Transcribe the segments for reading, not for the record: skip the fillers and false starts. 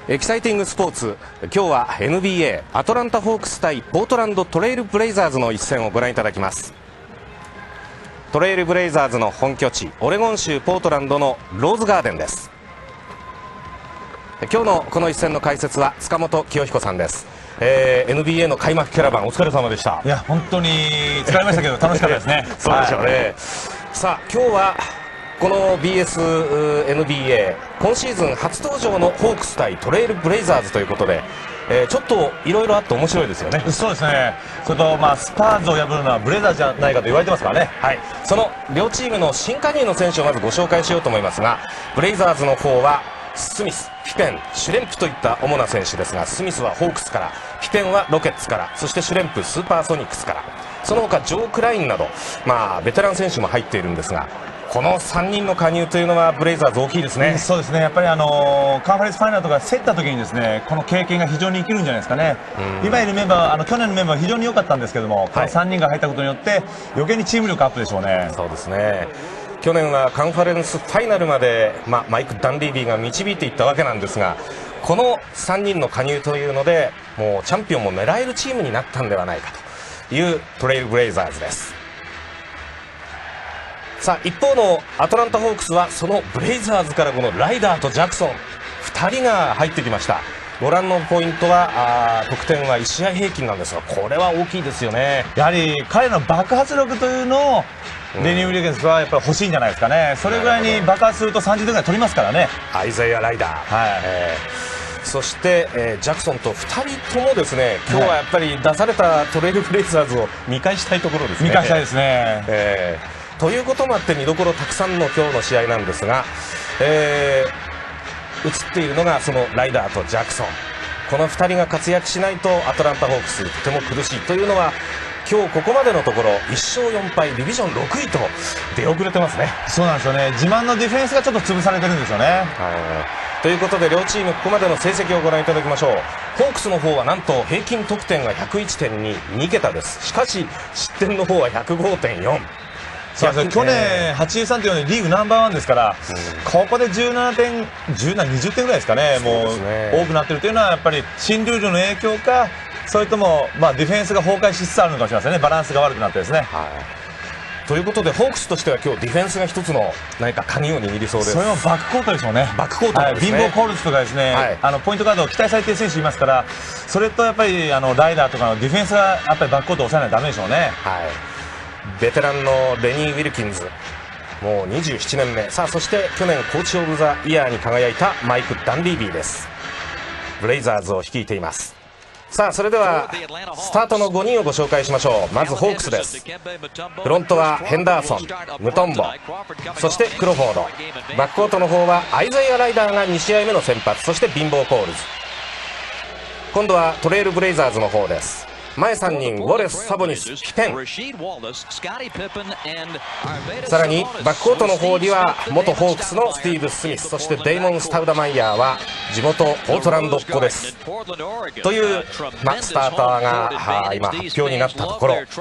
エキサイティングスポーツ、今日は NBA アトランタホークス対ポートランドトレイルブレイザーズの一戦をご覧いただきます。トレイルブレイザーズの本拠地オレゴン州ポートランドのローズガーデンです。今日のこの一戦の解説は塚本清彦さんです。NBA の開幕キャラバンお疲れ様でした。いや本当に疲れましたけど楽しかったですねそうでしょうね、さあ今日はこの BSNBA 今シーズン初登場のホークス対トレイルブレイザーズということで、ちょっといろいろあって面白いですよね。そうですね。それとスパーズを破るのはブレイザーズじゃないかと言われてますからね。はい、その両チームの新加入の選手をまずご紹介しようと思いますが、ブレイザーズの方はスミス、ピペン、シュレンプといった主な選手ですが、スミスはホークスから、ピペンはロケッツから、そしてシュレンプスーパーソニックスから、その他ジョー・クラインなど、ベテラン選手も入っているんですが、この3人の加入というのはブレイザーズ大きいですね。そうですね。やっぱりカンファレンスファイナルとか競った時にですね、この経験が非常に生きるんじゃないですかね。今いるメンバー、去年のメンバーは非常に良かったんですけども、この3人が入ったことによって余計にチーム力アップでしょうね。そうですね。去年はカンファレンスファイナルまで、マイク・ダンリービーが導いていったわけなんですが、この3人の加入というのでもうチャンピオンも狙えるチームになったんではないかというトレイルブレイザーズです。さあ一方のアトランタホークスはそのブレイザーズからこのライダーとジャクソン2人が入ってきました。ご覧のポイントは得点は1試合平均なんですが、これは大きいですよね。やはり彼の爆発力というのをレニー・ウィルキンスはやっぱり欲しいんじゃないですかね。それぐらいに爆発すると30点ぐらい取りますからね。アイザイア・ライダー、そして、ジャクソンと2人ともですね、今日はやっぱり出されたトレイルブレイザーズを見返したいところですね。見返したいですね、ということもあって見どころたくさんの今日の試合なんですが、映っているのがそのライダーとジャクソン、この2人が活躍しないとアトランタホークスとても苦しいというのは、今日ここまでのところ1勝4敗ディビジョン6位と出遅れてますね。そうなんですよね。自慢のディフェンスがちょっと潰されてるんですよね。ということで両チームここまでの成績をご覧いただきましょう。ホークスの方はなんと平均得点が 101.2 桁です。しかし失点の方は 105.4。そうですね、去年83.4でリーグナンバーワンですから、ここで17点、20点ぐらいですかね、もう多くなっているというのは、やっぱり新ルールの影響か、それとも、ディフェンスが崩壊しつつあるのかもしれませんね、バランスが悪くなってですね。ということで、ホークスとしては今日ディフェンスが一つの何か鍵を握りそうです。それはバックコートでしょうね。バックコートですね。貧乏コールズとかですね、ポイントガードを期待されている選手いますから、それとやっぱりライダーとかのディフェンスがやっぱりバックコートを抑えないとダメでしょうね。ベテランのレニー・ウィルキンズ、もう27年目。さあそして去年コーチオブザイヤーに輝いたマイク・ダンリービーです。ブレイザーズを率いています。さあそれではスタートの5人をご紹介しましょう。まずホークスです。フロントはヘンダーソン、ムトンボ、そしてクロフォード。バックコートの方はアイザイア・ライダーが2試合目の先発、そして貧乏コールズ。今度はトレイルブレイザーズの方です。前3人、ウォレス、サボニス、ピペン。さらにバックコートの方には元ホークスのスティーブ・スミス、そしてデイモン・スタウダマイヤーは地元ポートランドっ子です。という、スターターが今発表になったところ、今日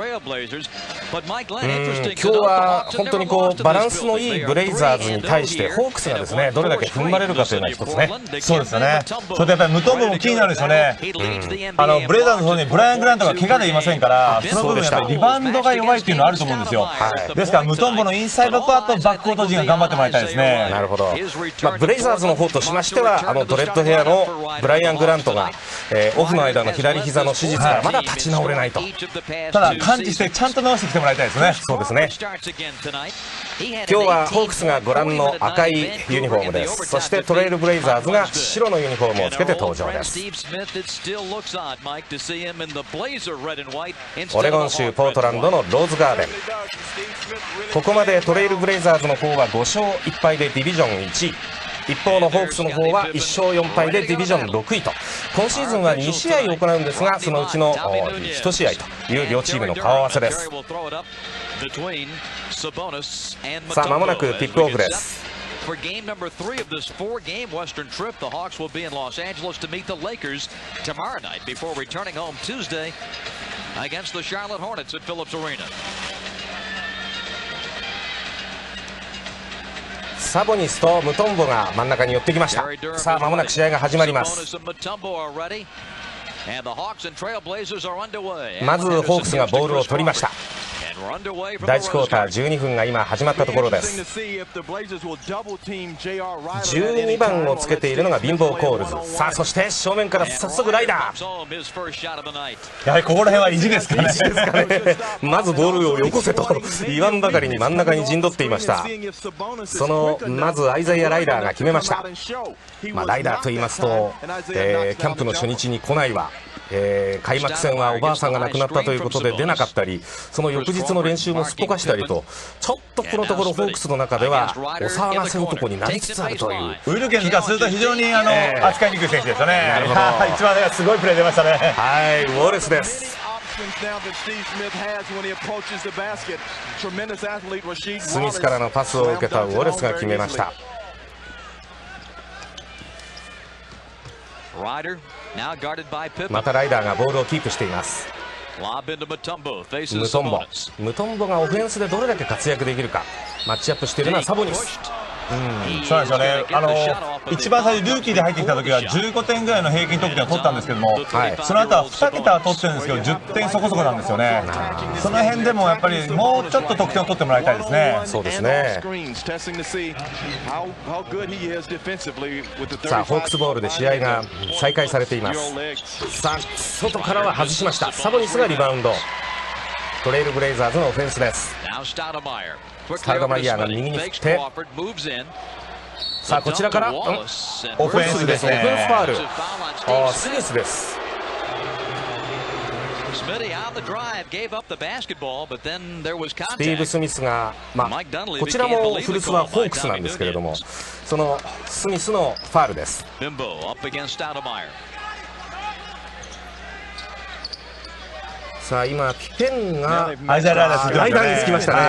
は本当にバランスのいいブレイザーズに対してホークスがですね、どれだけ踏ん張れるかというのは一つね。そうですよね。それでやっぱりムトンボも気になるんですよね。ブレイザーズの方にブライアン・グラントが怪我でいませんから、その部分やっぱりリバウンドが弱いっていうのはあると思うんですよ。ですからムトンボのインサイドとあとバックコート陣が頑張ってもらいたいですね。なるほど。ブレイザーズの方としましてはドレッドヘアのブライアン・グラントが、オフの間の左膝の手術からまだ立ち直れないと。ただ完治してちゃんと直してきてもらいたいですね。そうですね。今日はホークスがご覧の赤いユニフォームです。そしてトレイルブレイザーズが白のユニフォームをつけて登場です。オレゴン州ポートランドのローズガーデン。ここまでトレイルブレイザーズの方は5勝1敗でディビジョン1位。一方のホークスの方は1勝4敗でディビジョン6位と、今シーズンは2試合行うんですが、そのうちの1試合という両チームの顔合わせです。さあ間もなくティップオフです。For game number 3 of this 4-game Western trip, the Hawks will be in Los Angeles to meet the Lakers tomorrow night before returning home Tuesday against the Charlotte Hornets at Phillips Arena. サボニスとムトンボが真ん中に寄ってきました。さあ間もなく試合が始まります。まずホークスがボールを取りました。第1クォーター12分が今始まったところです。12番をつけているのが貧乏コールズ。さあそして正面から早速ライダー、やはりここら辺は意地ですかね。まずボールをよこせと言わんばかりに真ん中に陣取っていました。そのまずアイザイア・ライダーが決めました。ライダーと言いますと、キャンプの初日に来ないわ、開幕戦はおばあさんが亡くなったということで出なかったり、その翌日の練習もすっぽかしたりと、ちょっとこのところホークスの中ではお騒がせ男になりつつあるという。ウィルケンズからすると非常に扱いにくい選手ですよね。なるほど一番すごいプレー出ましたね。はい、ウォレスです。スミスからのパスを受けたウォレスが決めました。またライダーがボールをキープしています。ムトンボがオフェンスでどれだけ活躍できるか。マッチアップしているのはサボニス。そうなんですよね。一番最初ルーキーで入ってきた時は15点ぐらいの平均得点を取ったんですけども、その後は2桁は取ってるんですけど10点そこそこなんですよね。その辺でもやっぱりもうちょっと得点を取ってもらいたいですね。そうですね。さあホークスボールで試合が再開されています。さあ外からは外しました。サボニスがリバウンド。トレイルブレイザーズのオフェンスです。スタードマイヤーが右に振って、さあこちらからオフェンスですね。オフェンスファウル。スミスです。スティーブ・スミスが、こちらも古巣はホークスなんですけれども、そのスミスのファウルです。さあ今ピペンがライダーにつきましたね。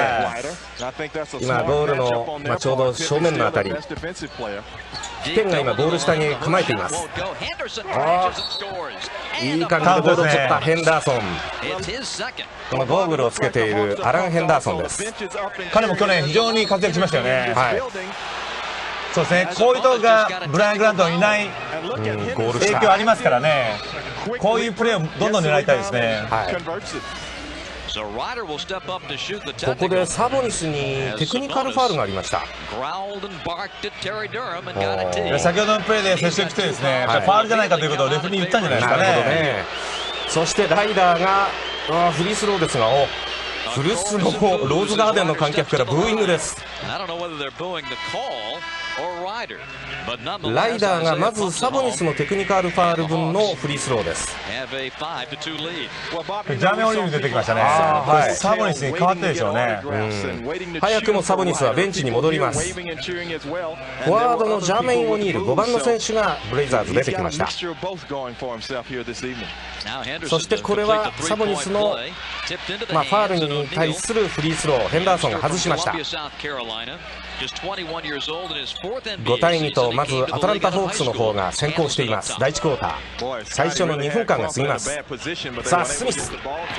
今ゴールの、ちょうど正面のあたり、ピペンが今ゴール下に構えています。いい感じでボールを取ったヘンダーソン。このゴーグルをつけているアラン・ヘンダーソンです。彼も去年非常に活躍しましたよね。そうですね、こういうとこがブライアン・グラントのいない影響ありますからね。こういうプレーをどんどん狙いたいですね。ここでサボニスにテクニカルファウルがありました。先ほどのプレーで接触してですね、ファウルじゃないかということをレフェリーに言ったんじゃないですかね。そしてライダーがフリースローですが、古巣のローズガーデンの観客からブーイングです。ライダーがまずサボニスのテクニカルファウル分のフリースローです。ジャーメン・オニール出てきましたね。サボニスに変わってでしょうね。早くもサボニスはベンチに戻ります。フォワードのジャーメン・オニール5番の選手がブレイザーズ出てきました。そしてこれはサボニスの、ファウルに対するフリースロー、ヘンダーソンが外しました。5対2とまずアトランタ・ホークスの方が先行しています。第1クォーター最初の2分間が過ぎます。さあスミス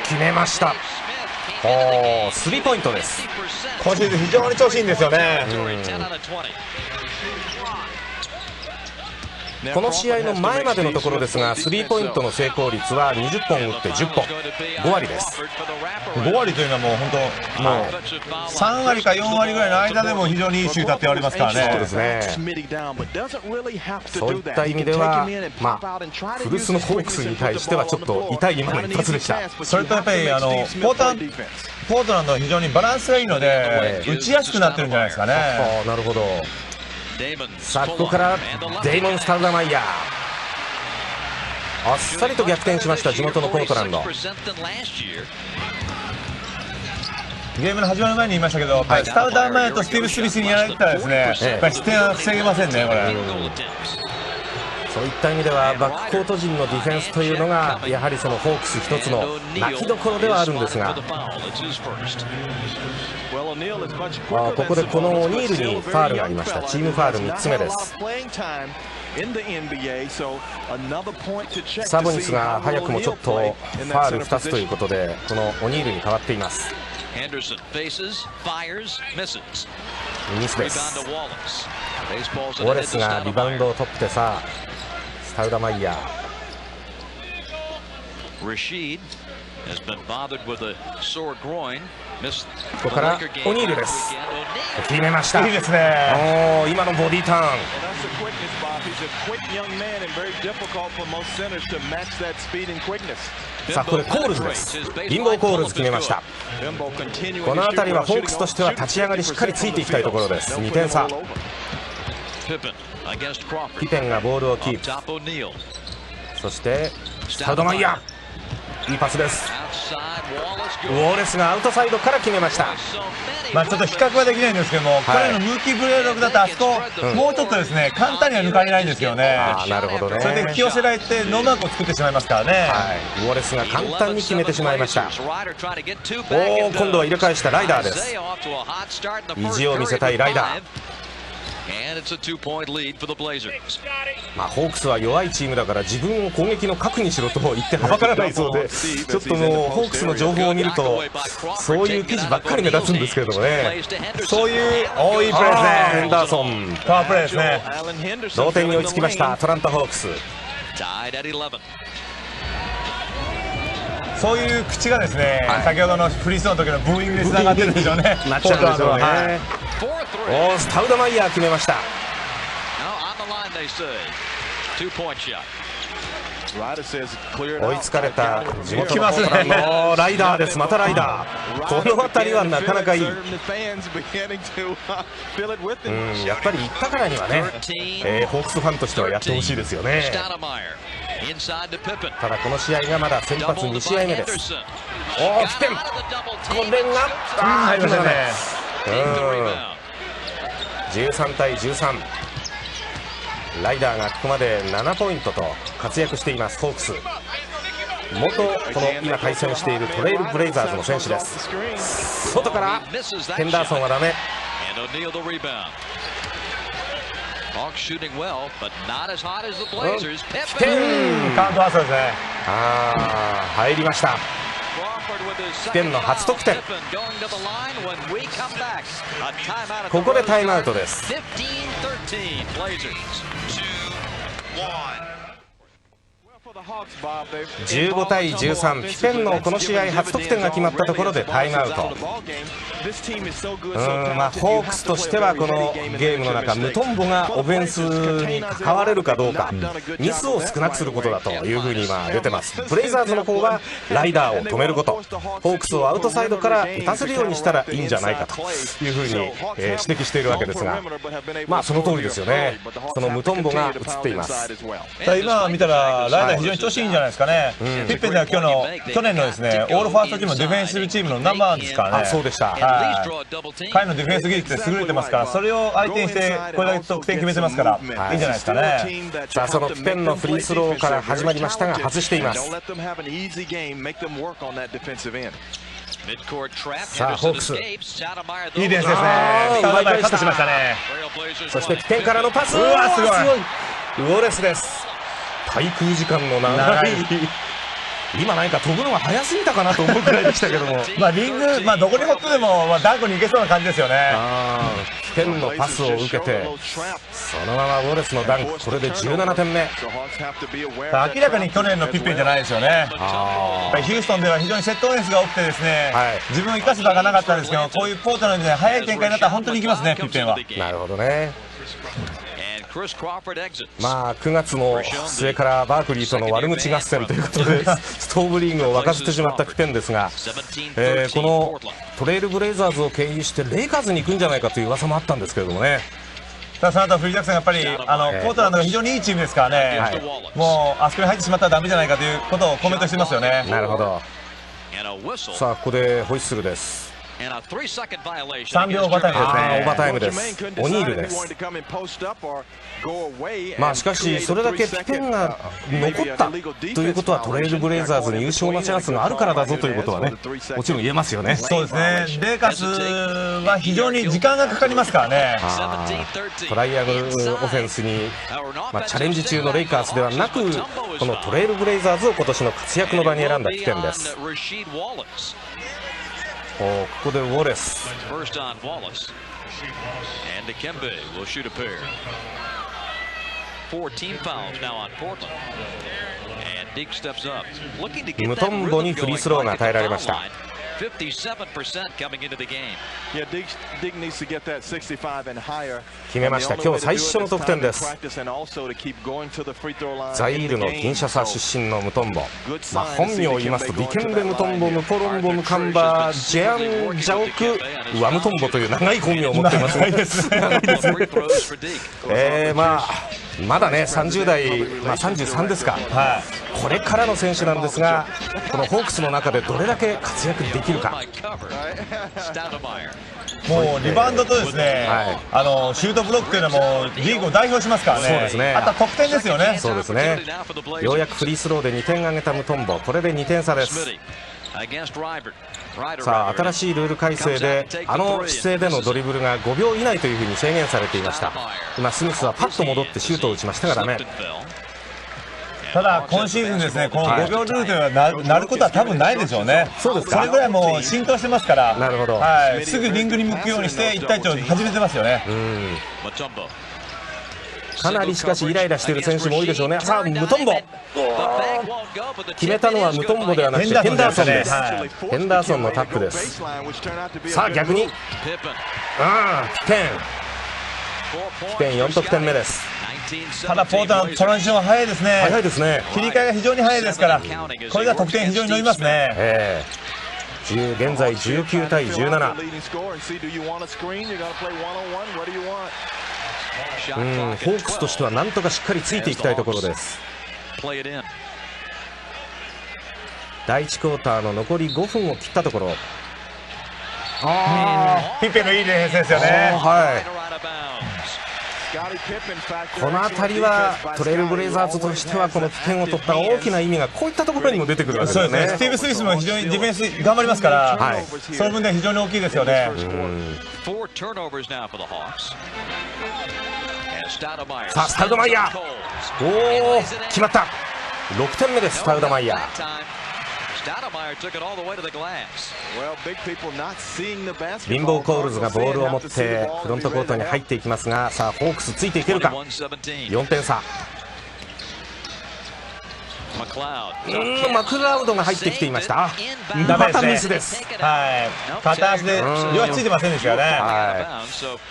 決めました。スリーポイントです。今シーズン非常に調子いいんですよね。この試合の前までのところですが、スリーポイントの成功率は20本打って10本、5割です。5割というのはもう本当、もう3割か4割ぐらいの間でも非常にいいシューターって言われますからね。そうですね。そういった意味では、古巣のホークスに対してはちょっと痛い今の一発でした。それとやっぱりポートランドは非常にバランスがいいので、打ちやすくなってるんじゃないですかね。なるほど。さあここからデイモン・スタルダマイヤー、あっさりと逆転しました地元のポートランド。ゲームの始まる前に言いましたけど、スタルダマイヤーとスティーブ・スミスにやられたらですね、やっぱり失点は防げませんね、これ。そういった意味ではバックコート陣のディフェンスというのがやはりそのホークス一つの泣きどころではあるんですが、ここでこのオニールにファウルがありました。チームファウル3つ目です。サボニスが早くもちょっとファウル2つということでこのオニールに変わっています。ミスです。ウォレスがリバウンドを取って、さあスタウダマイヤー、ここからオニールです。決めました。いいですね。今のボディターン。さあこれコールズです。リンボーコールズ決めました。この辺りはホークスとしては立ち上がりしっかりついていきたいところです。2点差。ピペンがボールをキープ。そしてスタウドマイヤー、いいパスです。ウォレスがアウトサイドから決めました。ちょっと比較はできないんですけども、彼のムーキーブレードだとあそこ、もうちょっとですね簡単には抜かれないんですよね。なるほどね。それで引き寄せられてノーマークを作ってしまいますからね。ウォレスが簡単に決めてしまいました。今度は入れ返したライダーです。意地を見せたいライダー。ホークスは弱いチームだから自分を攻撃の核にしろと言ってはからないそうで、ちょっともうホークスの情報を見るとそういう記事ばっかり目立つんですけれどもね。そういういいプレーですね。ヘンダーソンパワープレーですね。同点に追いつきましたアトランタホークス。そういう口がですね、先ほどのフリースローの時のブーイングにつながってるんでしょうね。なっちゃうんでしょうね。スタウダマイヤー決めました。追いつかれた地元のポートランドのライダーです。またライダー。この辺りはなかなかいい。やっぱり行ったからにはね、ホークスファンとしてはやってほしいですよね。ただこの試合がまだ先発2試合目です。ピペン、これが入りましたね。13対13。ライダーがここまで7ポイントと活躍していますホークス。元この今対戦しているトレイルブレイザーズの選手です。外からヘンダーソンはダメ。ピペン、カウントワーストですね。入りました。ピペンの初得点。ここでタイムアウトです。15対13、ピペンのこの試合初得点が決まったところでタイムアウト。ホークスとしてはこのゲームの中ムトンボがオフェンスに関われるかどうか、ミスを少なくすることだというふうに今出てます。ブレイザーズの方はライダーを止めること、ホークスをアウトサイドから打たせるようにしたらいいんじゃないかというふうに指摘しているわけですが、その通りですよね。そのムトンボが映っています。今見たらライダー非常に調子いいんじゃないですかね。ピッペンでは去年のですねオールファーストチームのディフェンスするチームのナンバーワンですからね。そうでした。彼のディフェンス技術で優れてますから、それを相手にしてこれだけ得点決めてますから、いいんじゃないですかね。さあそのピペンのフリースローから始まりましたが外しています。さあホークスいいディフェンスですね。カットしましたね。そしてピペンからのパス、すごい。ウォレスです。滞空時間の長い今何か飛ぶのが早すぎたかなと思うくらいでしたけどもリング、どこにほっとでも、ダンクに行けそうな感じですよね。ピペンのパスを受けてそのままウォレスのダンク、これで17点目。明らかに去年のピッペンじゃないですよね。ヒューストンでは非常にセットオフェンスが多くてですね、自分を生かす場がなかったんですけど、こういうポートランドで早い展開になったら本当にいきますね、ピッペンは。なるほどね。9月も末からバークリーとの悪口合戦ということでストーブリーグを沸かせてしまったピペンですが、このトレイルブレイザーズを経由してレイカーズに行くんじゃないかという噂もあったんですけれどもね。その後フリージャクソンやっぱりポートランドが非常にいいチームですからね、もうあそこに入ってしまったらダメじゃないかということをコメントしてますよね。なるほど。さあここでホイッスルです。3秒オーバータイムですね。オーバータイムです。オニールです。しかしそれだけピペンが残ったということはトレイルブレイザーズに優勝のチャンスがあるからだぞということはね、もちろん言えますよね。そうですね。レイカーズは非常に時間がかかりますからね。トライアングルオフェンスに、チャレンジ中のレイカーズではなくこのトレイルブレイザーズを今年の活躍の場に選んだピペンです。ここでウォレス And Dikembe will shoot a pair. 4 team fouls now on Portland. And Deke steps up, looking to get ム that トンボ rhythm にフリー going スローが back 与え at ら the れまし foul た。 line. 57% coming into the game. Yeah, Deke needs to get that 65 and higher. 決めました。今日最初の得点です。 And also to keep going to the free throw line. ザイールのキンシャサ出身のムトンボ、本名を言いますとディケンベ・ムトンボ、ムポロンボ、ムカンバ、ジェアン・ジャオク・ワムトンボという長い本名を持っていますね。まだね30代、33ですか、はい、これからの選手なんですが、このホークスの中でどれだけ活躍できるか。もうリバウンドとですね、はい、シュートブロックというのはもうリーグを代表しますからね。そうですね。あとは得点ですよね。そうですね。ようやくフリースローで2点挙げたムトンボ、これで2点差です。さあ、新しいルール改正であの姿勢でのドリブルが5秒以内というふうに制限されていました。今スミスはパッと戻ってシュートを打ちましたからね。ただ今シーズンですね、この5秒ルールというのはなることは多分ないでしょうね。そうですか。それぐらいもう浸透してますから。なるほど。はい、すぐリングに向くようにして1対1を始めてますよね。かなりしかしイライラしている選手も多いでしょうね。さあ、ムトンボ決めたのはムトンボではなくてヘンダーソンです。ヘンダーソンのタップです。さあ逆にピペン4得点目です。ただポートランドトランジションは早いですね。早いですね。切り替えが非常に早いですから、これが得点非常に伸びますね。現在19対17。ホークスとしてはなんとかしっかりついていきたいところです。第1クォーターの残り5分を切ったところ、ピペのいいディフェンスですよね。はい、この辺りはトレイルブレイザーズとしてはこの点を取った大きな意味がこういったところにも出てくるわけですね。スティーブ・スミスも非常にディフェンス頑張りますから、はい、その分で非常に大きいですよね。さあスタウドマイヤー、決まった。6点目です。スタウドマイヤー。貧乏コールズがボールを持ってフロントコートに入っていきますが、さあホークスついていけるか。4点差。マクラウドが入ってきていました。またミスです。はい、片足で両足ついてませんでしたよね。は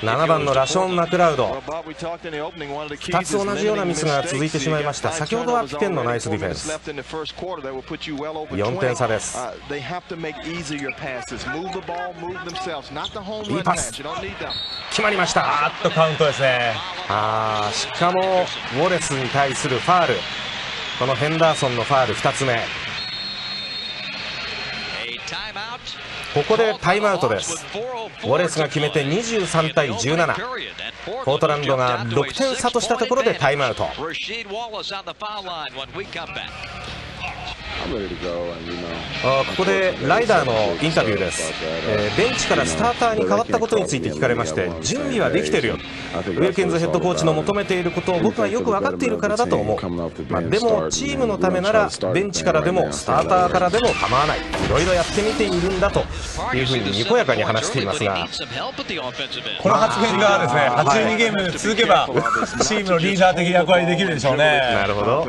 い、7番のラション・マクラウド、2つ同じようなミスが続いてしまいました。先ほどはピペンのナイスディフェンス。4点差です。いいパス決まりました。カウントですね。しかもウォレスに対するファール、このヘンダーソンのファール2つ目。ここでタイムアウトです。ウォレスが決めて23対17。ポートランドが6点差としたところでタイムアウト。ここでライダーのインタビューです。ベンチからスターターに変わったことについて聞かれまして、準備はできてるよ、ウィルキンズヘッドコーチの求めていることを僕はよく分かっているからだと思う。でもチームのためならベンチからでもスターターからでも構わない、いろいろやってみているんだというふうににこやかに話していますが、この発言がですね、82ゲーム続けばチームのリーダー的役割できるでしょうね。なるほど。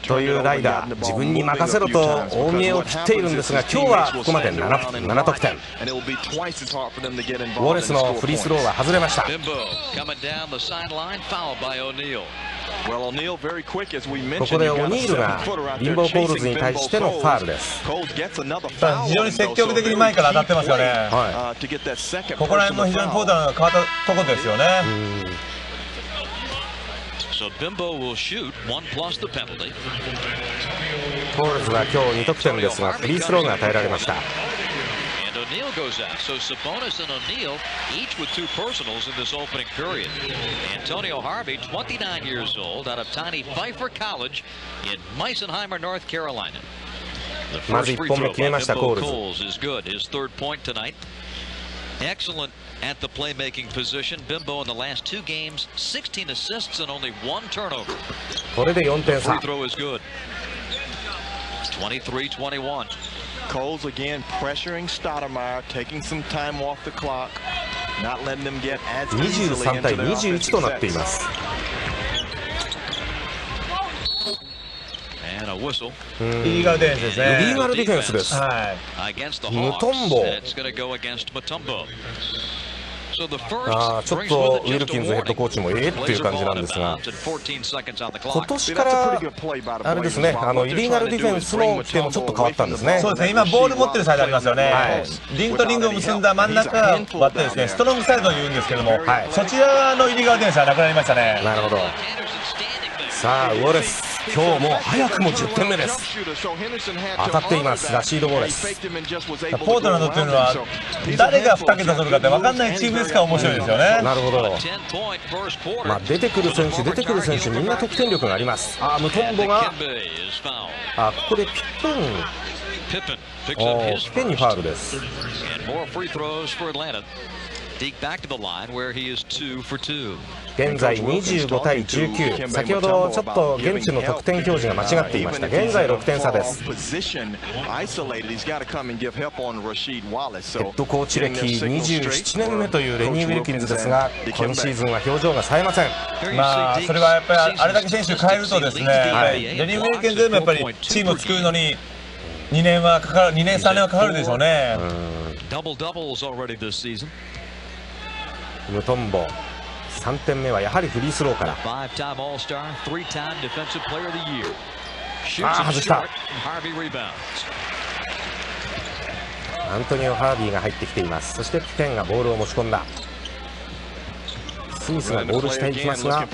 というライダー、自分に任せろと大見栄を切っているんですが、今日はここまで 7得点。ウォレスのフリースローは外れました。ここでオニールが貧乏コールズに対してのファールです。非常に積極的に前から当たってますよね。はい、ここら辺も非常にポートランドが変わったところですよね。コールズは今日2得点ですがフリースローが与えられました。O'Neal goes out. So Sabonis and O'Neal each with 2 personals in this opening period. Antonio Harvey, 29 years old, out of tiny Pfeiffer College in Meisenheimer, North Carolina. The first free throw by Bimbo Coles is good. His 3rd point tonight. Excellent at the playmaking position. Bimbo in the last 2 games, 16 assists and only 1 turnover. これで4点差。 Free throw is good. 23-21. Coles again pressuring Stoudemire, taking some time off the clock. 23対21となっています。イリーガルディフェンスですね。イリーガルディフェンスです。ムトンボ。ちょっとウィルキンズヘッドコーチもっていう感じなんですが、今年からあれですね、イリーガルディフェンスの規定もちょっと変わったんですね。そうですね、今ボール持ってるサイドありますよね、リングとリングを結んだ真ん中割ってですね、ストロングサイドというんですけども、そちらのイリーガルディフェンスはなくなりましたね。なるほど。さあウォレス、今日も早くも10点目です。当たっていますラシード・ウォレス。ポートランドというのは誰が2桁取るかって分かんないチームですから面白いですよね。なるほど。出てくる選手みんな得点力があります。ムトンボがここでピッペンにファウルです。現在25対19。先ほどちょっと現地の得点表示が間違っていました。現在6点差です。ヘッドコーチ歴27年目というレニー・ウィルキンズですが、今シーズンは表情が冴えません。それはやっぱりあれだけ選手変えるとですね、レニー・ウィルキンズでもやっぱりチームを作るのに2年3年はかかるでしょうね。ムトンボ3点目はやはりフリースローから。外した。アントニオ・ハービーが入ってきています。そしてピペンがボールを持ち込んだ。スミスがボール下へ行きますが、カッ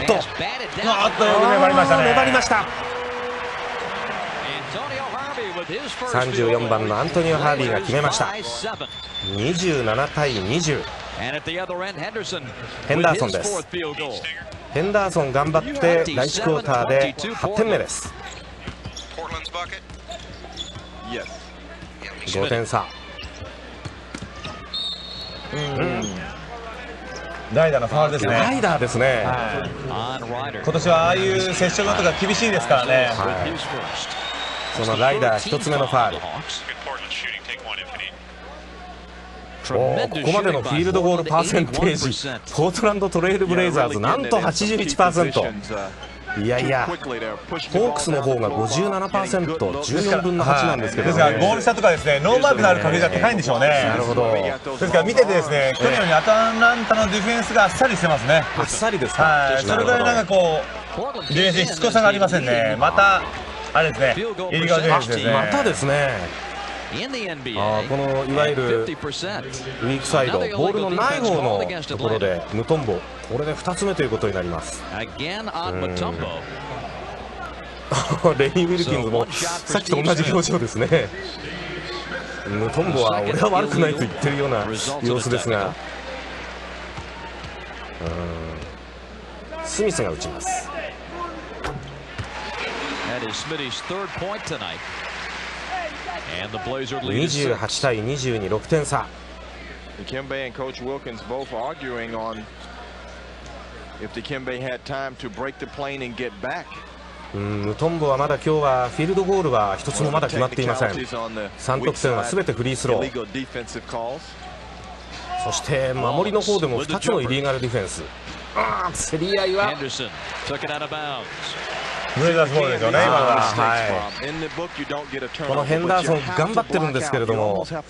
ト。粘りましたね。粘りました。34番のアントニオ・ハービーが決めました。27対20。ヘンダーソンです。ヘンダーソン頑張って第1クォーターで8点目です。5点差。ライダーのファウルですね。ライダーですね。今年はああいう接触とか厳しいですからね。そのライダー1つ目のファウル。ここまでのフィールドゴールパーセンテージ、ポートランドトレイルブレイザーズなんと 81%。いやいや、ホークスの方が 57%、14分の8なんですけど、ですからゴール下とかですね、ノーマークになる確率が高いんでしょうね。なるほど。ですから見ててですね、去年よりアトランタのディフェンスがあっさりしてますね。あっさりですか。それぐらいなんかこうディフェンスにしつこさがありませんね。またあれですね、イリガルディフェンスですね。またですね。このいわゆるウィークサイド、ボールのない方のところでムトンボ、これで2つ目ということになります。レニー・ウィルキンズもさっきと同じ表情ですね。ムトンボは俺は悪くないと言ってるような様子ですが、スミスが打ちます。28対22、6点差。ムトンボはまだ今日はフィールドゴールは1つもまだ決まっていません。3得点はすべてフリースロー。そして守りの方でも2つのイリーガルディフェンス。競り合いはブレイザーズボールですよね、今は。このヘンダーソン頑張ってるんですけれども、ア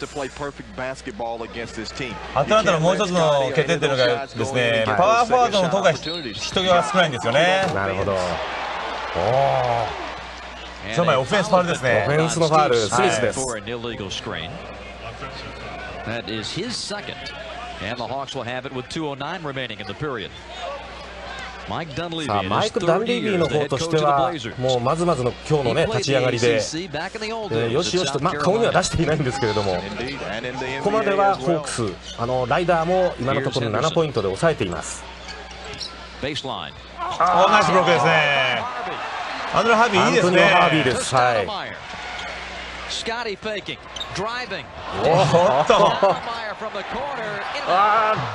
トランタのもう一つの欠点というのがですね、パワーフォワードの方が人気が少ないんですよね。なるほど。その前オフェンスファウルですね。オフェンスのファウル、スミスです。さあマイク・ダンリービーの方としてはもうまずまずの今日のね立ち上がりで、よしよしと、顔には出していないんですけれども、ここまではホークスライダーも今のところ7ポイントで抑えています。ナイスブロックですね。アントニオ・ハービーいいですね。アントニオ・ハービーです。はい。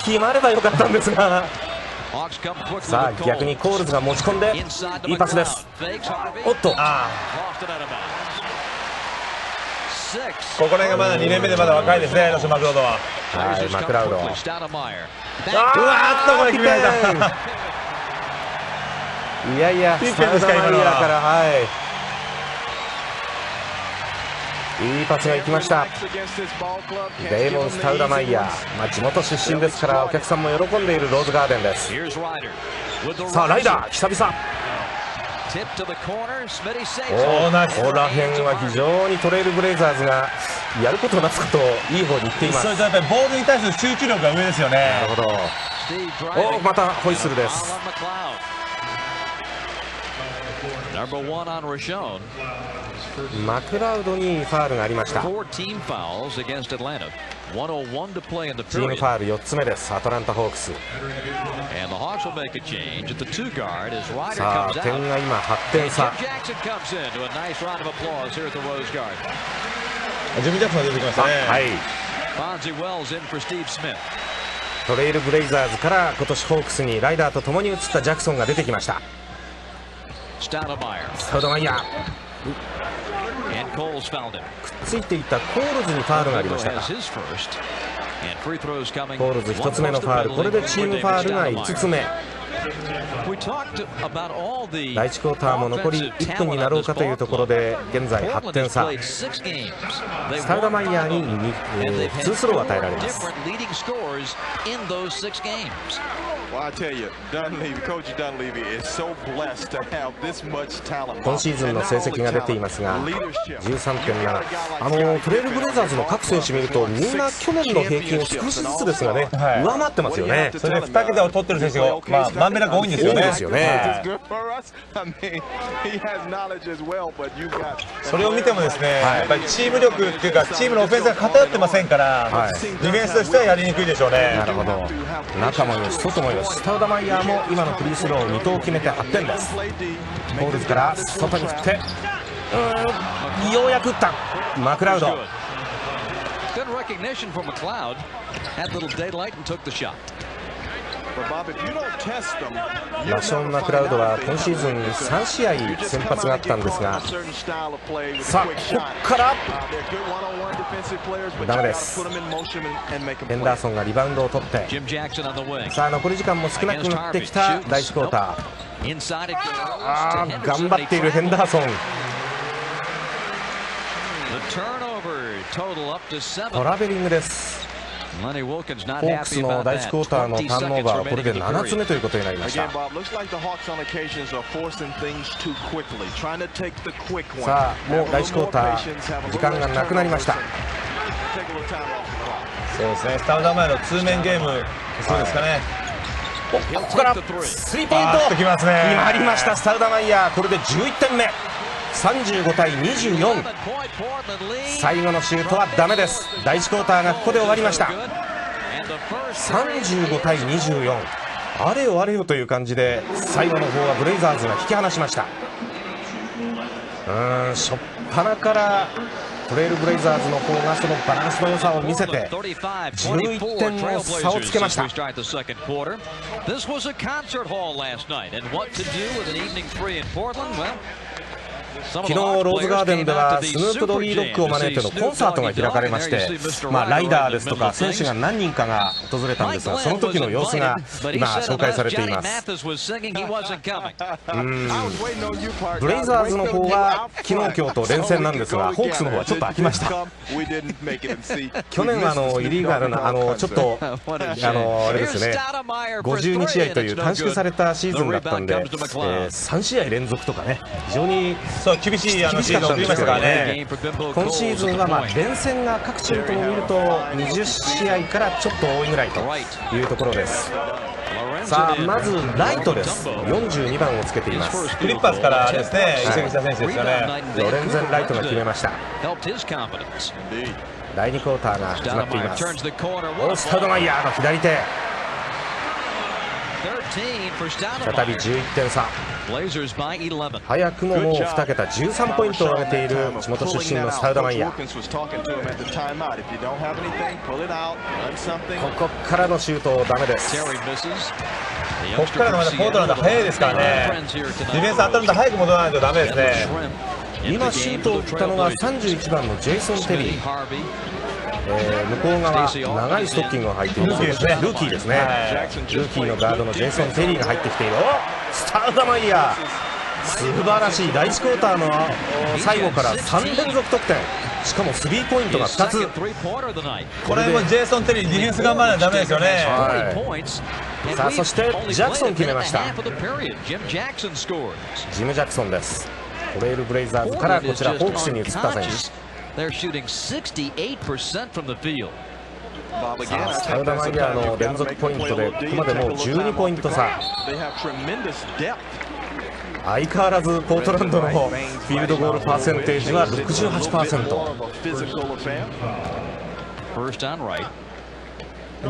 決まればよかったんですが。さあ逆にコールズが持ち込んでいいパスです。おっと、ここら辺がまだ2年目でまだ若いですね、ロシュ・マクロードは。はい、マクラウド。うわーっとこれ決められた。いやいや、スタウダマイヤーから、はい、いいパスが行きました。デーモン・スタウダマイヤー、地元出身ですからお客さんも喜んでいるローズガーデンです。さあライダー、久々。ここら辺は非常にトレイルブレイザーズがやることなすことをいい方に言っています。それとやっぱりボールに対する集中力が上ですよね。なるほど。お、またホイッスルです。マクラウドにファウルがありました。チームファウル4つ目です、アトランタ・ホークス。さあ点が今8点差。ジョミ・ジャクソンが出てきましたね。はい、トレイルブレイザーズから今年ホークスにライダーと共に移ったジャクソンが出てきました。スタウダマイヤー、くっついていたコールズにファウルがありましたが、コールズ1つ目のファウル、これでチームファウルが5つ目。第1クォーターも残り1分になろうかというところで現在8点差。スタウダマイヤーに2スローを与えられます。今シーズンの成績が出ていますが 13.7、トレイルブレイザーズの各選手見るとみんな去年の平均を少しずつですがね、はい、上回ってますよね。それで2桁を取ってる選手が、まんべんなく多いんですよね。それを見てもですね、やっぱりチーム力っていうかチームのオフェンスが偏ってませんから、ディフェンスとしてはやりにくいでしょうね。なるほど。中もよし外もよし、スタウダマイヤーも今のフリースロー2投決めて8点です。コールズから外に振って、ようやく打ったマクラウド。ラション・マクラウドは今シーズン3試合先発があったんですが、さあここからダメです。ヘンダーソンがリバウンドを取って、さあ残り時間も少なくなってきた第1クォーター。頑張っているヘンダーソン。トラベリングです。ホークスの第1クォーターのターンオーバーはこれで7つ目ということになりました。さあもう第1クォーター時間がなくなりました。そうですね、スタウダマイヤーの通面ゲーム、そうですかね。ここからスリーポイント決まりました。スタウダマイヤーこれで11点目。35対24。最後のシュートはダメです。第1クォーターがここで終わりました。35対24、あれよあれよという感じで最後の方はブレイザーズが引き離しました。初っ端からトレイルブレイザーズの方がそのバランスの良さを見せて11点の差をつけました。昨日ローズガーデンではスヌープドギードッグを招いてのコンサートが開かれまして、ライダーですとか選手が何人かが訪れたんですが、その時の様子が今紹介されています。ブレイザーズの方は昨日今日と連戦なんですが、ホークスの方はちょっと空きました。去年はイリーガルなちょっとあれですね、52試合という短縮されたシーズンだったんで、3試合連続とかね、非常に厳しいシーズンを送りましたからね。今シーズンは連戦が各チームとも見ると20試合からちょっと多いぐらいというところです。さあまずライトです。42番をつけています。クリッパーズからですね、移籍した選手ですよね。ロレンゼン・ライトが決めました。第2クォーターが始まっています。スタウダマイヤーの左手、再び11点差。早くももう2桁13ポイントを挙げている地元出身のスタウダマイヤー。ここからのシュートダメです。ここからのまだポートランド早いですからね。ディフェンス当たるんで早く戻らないとダメですね。今シュートを打ったのが31番のジェイソン・テリー、向こう側長いストッキングを履いているルーキーですね、ルーキーのガードのジェイソン・テリーが入ってきている。スタウダマイヤー、素晴らしい。第1クォーターの最後から3連続得点、しかもスリーポイントが2つ。これもジェイソン・テリーディフェンス頑張らないとダメですよね。さあそしてジャクソン決めました。ジム・ジャクソンです。トレイルブレイザーズからこちらホークスに移った選手。さあスタウダマイヤーの連続ポイントでここまでもう12ポイント差。相変わらずポートランドのフィールドゴールパーセンテージは 68%。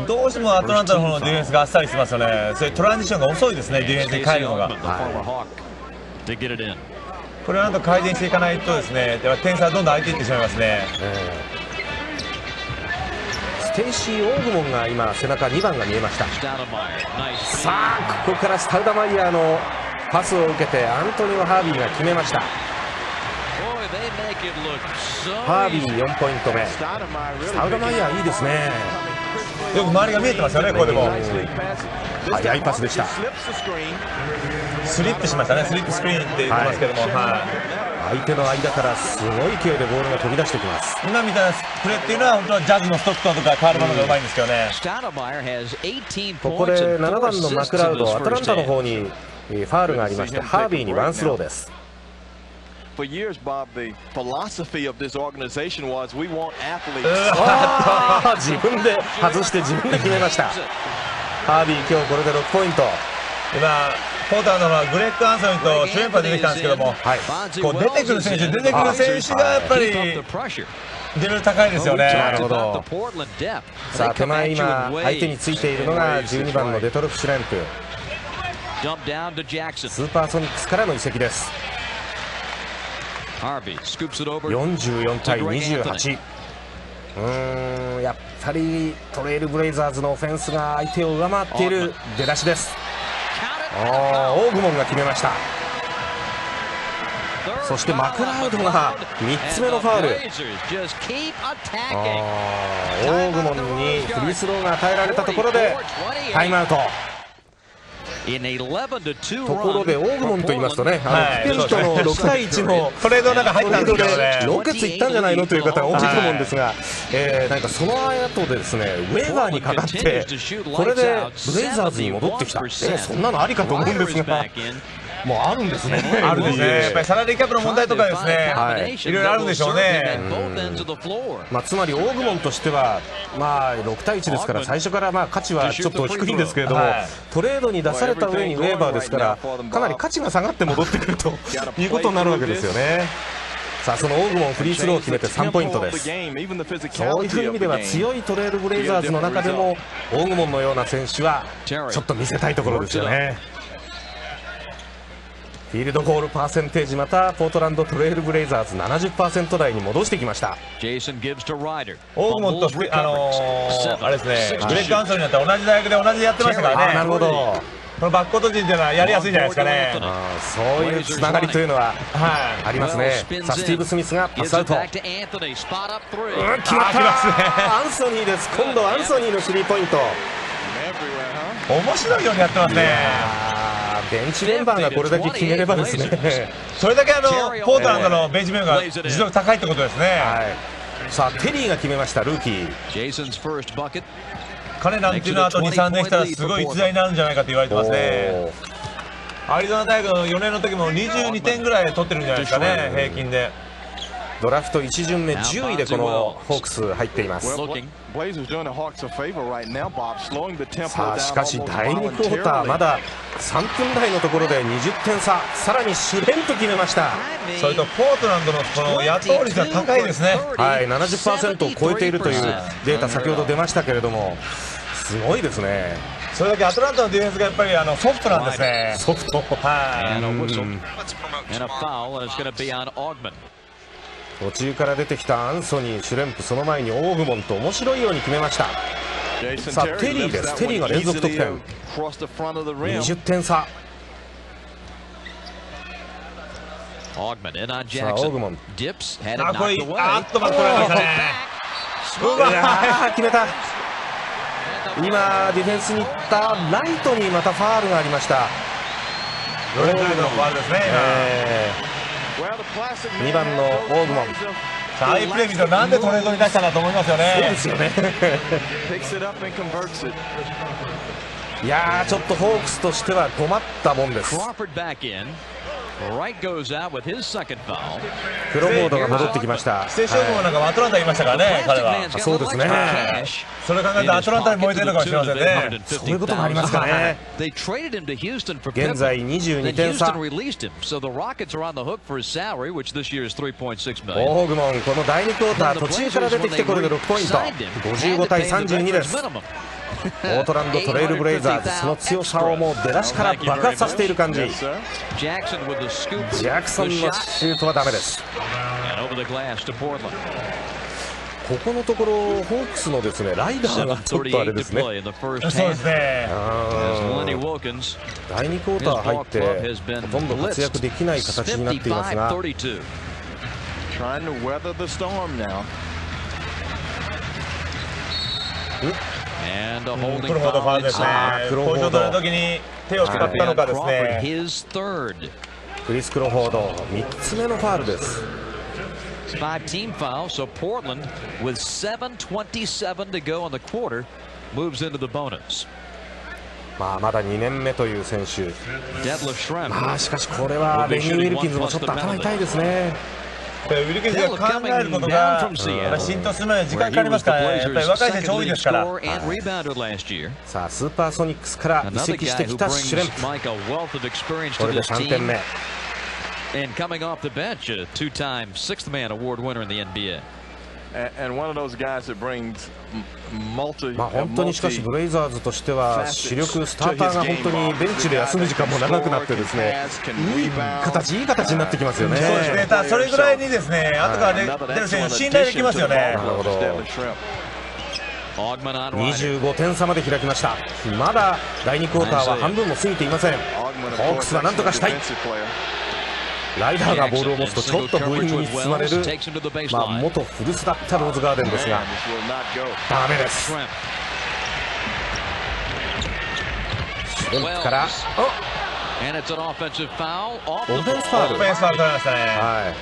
どうしてもアトランタの方のディフェンスがあっさりしてますよね。それトランジションが遅いですね、ディフェンスに帰るのが。これはなんと改善していかないとですね、点差はどんどん開いていってしまいますね。ステイシー・オーグモンが今背中2番が見えました。さあここからスタウダマイヤーのパスを受けてアントニオ・ハービーが決めました。ハービー4ポイント目。スタウダマイヤーいいですね。よく周りが見えてますよね、ここでも。速いパスでした。スリップしましたね、スリップスクリーンって言ってますけども、相手の間からすごい勢いでボールが飛び出してきます。今みたいなプレーっていうのは本当はジャズのストックトンとかカールマンがうまいんですけどね。ここで7番のマクラウド、アトランタの方にファウルがありまして、ハービーにワンスローです。For years, Bob, the philosophy of this organization was we want athletes. 自分で外して自分で決めました。ハービー今日これで6ポイント。今ポーターのグレッグ・アンソニーとシュレンパー出てきたんですけども、こう出てくる選手がやっぱりレベル高いですよね。なるほど。さあ手前今相手についているのが12番のデトロフ・シュレンプ。スーパーソニックスからの移籍です。44対28。やっぱりトレイルブレイザーズのオフェンスが相手を上回っている出だしです。オーグモンが決めました。そしてマクラウドが3つ目のファウル。オーグモンにフリースローが与えられたところでタイムアウト。ところでオーグモンと言いますとね、ピペントの6対1のトレードの中入ったんですけどね、ロケツいったんじゃないのという方が多いと思うんですが、なんかその後でですねウェーバーにかかってこれでブレイザーズに戻ってきた。そんなのありかと思うんですが、もうあるんですね。あるんですね。やっぱりサラリーキャップの問題とかですね、いろいろあるんでしょうね。つまりオーグモンとしては6対1ですから最初から価値はちょっと低いんですけれども、トレードに出された上にウェーバーですからかなり価値が下がって戻ってくるということになるわけですよね。さあそのオーグモンフリースローを決めて3ポイントです。そういう意味では強いトレイルブレイザーズの中でもオーグモンのような選手はちょっと見せたいところですよね。フィールドゴールパーセンテージまたポートランドトレイルブレイザーズ 70% 台に戻してきました。オーグモンとあれですね、グレッグ・アンソニーだったら同じ大学で同じやってましたからね。なるほど。このバックコート陣というのはやりやすいんじゃないですかね。そういうつながりというのはありますね。さあスティーブ・スミスがパスアウト。決まった。アンソニーです。今度はアンソニーのスリーポイント。面白いようにやってますね。ベンチメンバーがこれだけ決めればですね、それだけポートランドのベンチメンバーが実力高いってことですね。さあテリーが決めました、ルーキー。彼なんていうのはあと 2,3 年したらすごい逸材になるんじゃないかと言われてますね。アリゾナ大学の4年の時も22点ぐらい取ってるんじゃないですかね、平均で。ドラフト1巡目10位でこのホークス入っています。さあしかし第2クォーターまだ3分台のところで20点差、さらにシュレンと決めました。それとポートランドのこの野党率が高いですね。70% を超えているというデータ先ほど出ましたけれども、すごいですね。それだけアトランタのディフェンスがやっぱりソフトなんですね。ソフト。途中から出てきたアンソニー、シュレンプ、その前にオーグモンと面白いように決めました。さあテリーです。テリーが連続得点、20点差。Augman in on さあオーグ Jackson. モン、 Dips, had it あ、これ knocked away. あっとまず取られましたね。うわ決めた。今ディフェンスに行ったライトにまたファールがありました。ロレントレードのファウルですね。2番のオーグモン、ああいうプレー見るとなんでトレードに出したんだと思いますよね。そうですよね。いやー、ちょっとホークスとしては困ったもんです。 Crawford back in. Right goes out with his second foul. クロフォードが戻ってきました。規制勝負もなんかアトランタにいましたからね、彼は。そうですね。それ考えるとアトランタに燃えてるのかもしれませんね。そういうこともありますかね。 They traded him to Houston for 現在 Pippen. 22 Then 点差。 Houston released him, so the Rockets are on the hook for his salary, which this year is $3.6 million. オーグモン、この第2クォーター途中から出てきてこれで6ポイント、55対32です。ポートランドトレイルブレイザーズ、その強さをもう出だしから爆発させている感じ。ジャクソンのシュートはダメです。ここのところホークスのですねライダーがちょっとあれですね。そうですね。第2クォーター入ってほとんど活躍できない形になっていますが、クロフォードファウルですね。ポイント取るときに手を使ったのかですね。クリス・クロフォード3つ目のファウルです。5-team foul, so Portland with 7:27 to go in the quarter moves into the bonus. まだ2年目という選手。 Detlef Schrempf. しかしこれはレニー・ウィルキンズもちょっと頭痛いですね。ウィルキンズが考えることが浸透するまで時間かかりますからね。やっぱり若い選手多いですから。さあスーパーソニックスから移籍してきたシュレンプ、これで3点目。And coming off the bench, a two-time sixth-man award winner in the NBA. And one of those guys that brings multi. 本当にしかしブレイザーズとしては主力スターターが本当にベンチで休む時間も長くなってですね、いい形になってきますよね。そうですね。それぐらいにですね、後から出る選手信頼できますよね。なるほど。25点差まで開きました。まだ第2クォーターは半分も過ぎていません。ホークスは何とかしたい。ライダーがボールを持つとちょっとブーイングに包まれる、元古巣だったローズガーデンですがダメです。シュレンプからオフェンスファウル。オフェンスファウル取られましたね。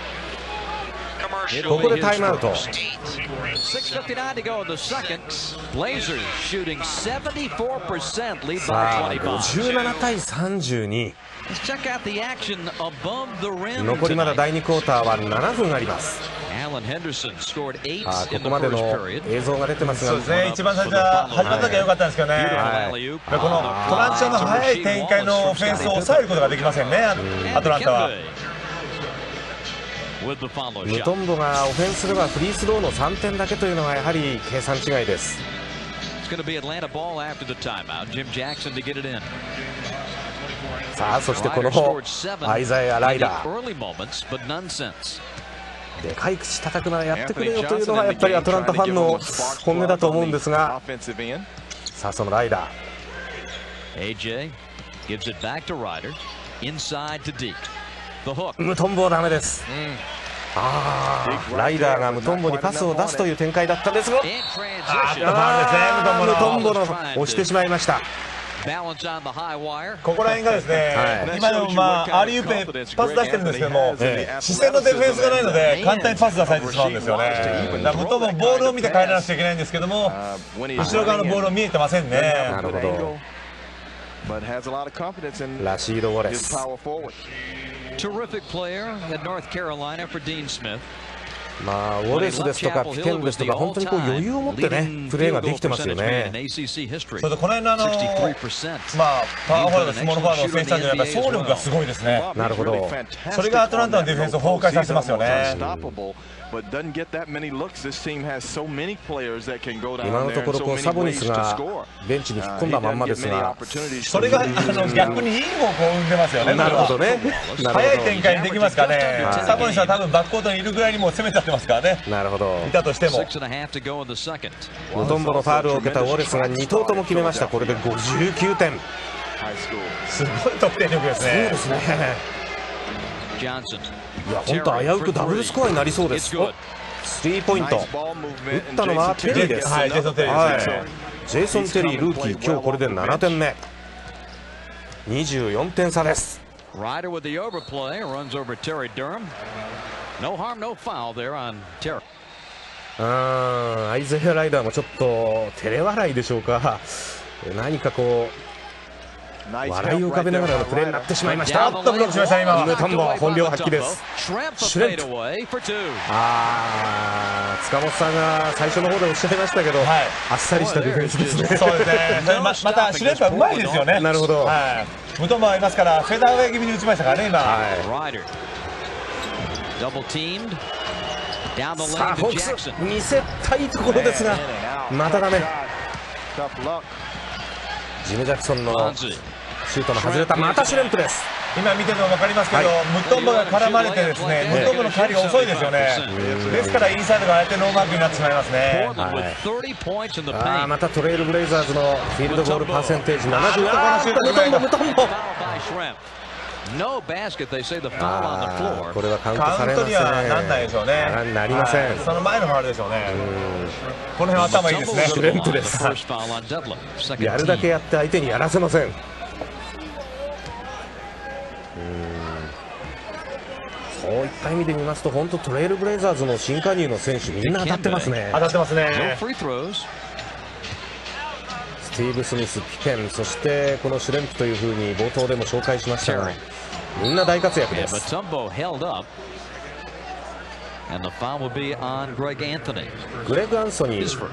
ここでタイムアウト。6:59 to go in the second. Blazers shooting 74%, lead さあ by 25. 57対32。 Let's check out the action above the rim 残りまだ tonight. 第2クォーターは7分あります。 Allen Henderson scored 8こ in こ the まで first の period. 映像が出てますが、そうですね。一番最初は始まった時は良かったんですけどね。このトランジションの速い展開のオフェンスを抑えることができませんね。アトランタは。With the follow ム shot. トンボがオフェンスではフリースローの3点だけというのはやはり計算違いです。 It's going to be Atlanta ball after the timeout. Jim Jackson to get it in. さあそしてこのアイザヤ・ライダー、 Early moments, but none since. でかい口叩くならやってくれよというのがやっぱりアトランタファンの本音だと思うんですが、さあそのライダー AJ gives it back to Ryder. Inside to Deke. The hook. ムトンボはダメです。ライダーがムトンボにパスを出すという展開だったんですが、In transition. ムトンボの押してしまいました。 Balance on the high wire. ここら辺がですね、今でもアーリーウープでパス出してるんですけども、視線のディフェンスがないので簡単にパス出されてしまうんですよね。だからムトンボボールを見て帰らなくちゃいけないんですけども、後ろ側のボールを見えてませんね。なるほど。ラシード・ウォレス。 Terrific player at North Carolina for Dean Smith. ウォレスですとかピケンですとか本当に余裕を持ってねプレーができてますよね。それとこの辺のパワーフォワードとスモールフォワードの選手たちのやっぱり走力がすごいですね。なるほど。それがアトランタのディフェンスを崩壊させてますよね。今のところサボニスがベンチに引っ込んだまんまですが、それが逆にいい方向を生んでますよね。なるほどね。早い展開にできますからね。サボニスは多分バックコートにいるぐらいにもう攻めちゃってますからね。なるほど。いたとしても。ムトンボのファウルを受けたウォレスが2投とも決めました。これで59点。すごい得点力ですね。そうですね。いや本当危うくダブルスコアになりそうです。スリーポイント打ったのはテリーです。はい、ジェイソン・テリーですね。ジェイソン・テリールーキー、今日これで7点目、24点差です。Ryder with the overplay runs over Terry Durham. No harm, no foul there on Terry. アイゼア・ライダーもちょっと照れ笑いでしょうか、何かこう笑いを浮かべながらのプレーになってしまいました。ブロックしました今は。ムトンボ本領発揮です。シュレンプ、塚本さんが最初の方でおっしゃいましたけど、あっさりしたディフェンスですね。そうですね。またシュレンプはうまいですよね。なるほど。ムトンボありますからフェダーウェイ気味に打ちましたからね今。さあホークス見せたいところですがまたダメ。ジム・ジャクソンのシュートの外れた。またシュレンプです。今見てるの分かりますけど、ムトンボが絡まれてですね、ムトンボの帰りが遅いですよね。ですからインサイドがあえてノーマークになってしまいますね。またトレイルブレイザーズのフィールドゴールパーセンテージ70。ムトンボこれはカウントされません。カウントにはなんないでしょうね。なりません。その前のファウルでしょうね。この辺頭いいですね。シュレンプです。やるだけやって相手にやらせません。そういった意味で見ますと本当トレイルブレイザーズの新加入の選手みんな当たってますね。当たってますね。スティーブ・スミス、ピケン、そしてこのシュレンプというふうに冒頭でも紹介しましたがみんな大活躍です。グレッグ・アンソニーフ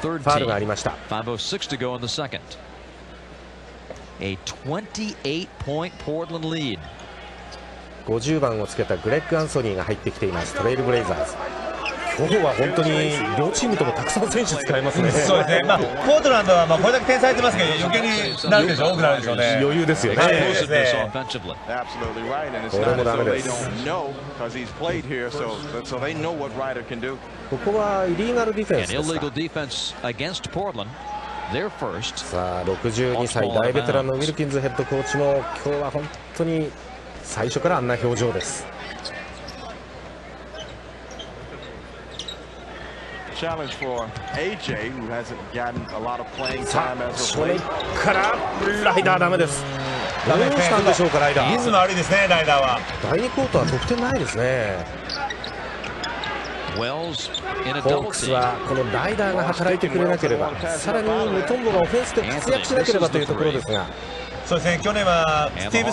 ァウルがありました。50番をつけたグレッグ・アンソニーが入ってきていますトレイルブレイザーズ。今日は本当に両チームともたくさん選手使えますね。そうですね。ポートランドはこれだけ点差入ってますけど余計になるでしょう、多くなるでしょうね。余裕ですよね。これもダメです。ここはイリーガルディフェンスですか。さあ62歳大ベテランのウィルキンズヘッドコーチも今日は本当に最初からあんな表情です。さあ正面からライダーダメです。どうしたんでしょうかライダー。リズム悪いですねライダーは。第2クォーター得点ないですね。ホークスはこのライダーが働いてくれなければさらにムトンボがオフェンスで活躍しなければというところですが。そうですね、去年はスティーブ・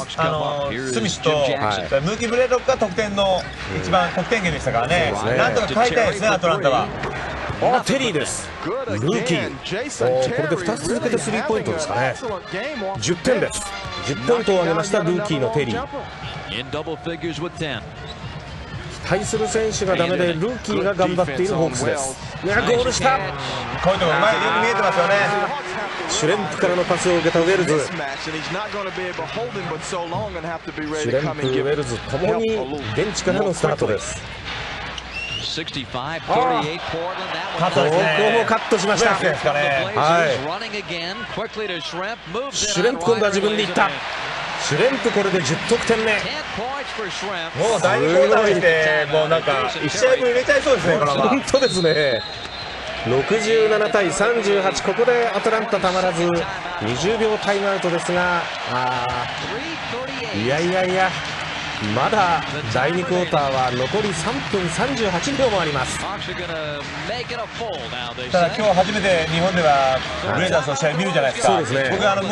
スミスとムーキー・ブレイロックが得点の一番得点源でしたからね。なんとか変えたいですねアトランタは。テリーです。ルーキーこれで2つ続けてスリーポイントですかね。10点です。10ポイントを挙げましたルーキーのテリー。期待する選手がダメでルーキーが頑張っているホークスです。ゴールした。こういうところ前よく見えてますよね。シュレンプからのパスを受けたウェルズ。シュレンプ、ウェルズともにベンチからのスタートです。ここもカットしました。シュレンプ今度は自分でいった。シュレンプこれで10得点目。もう第2クォーターにしてもうなんか1試合分入れちゃいそうですね。本当ですね。67対38、ここでアトランタたまらず20秒タイムアウトですが、いやまだ第2クォーターは残り3分38秒もあります。ただ今日初めて日本ではブレイザーズの試合見るじゃないですか。僕向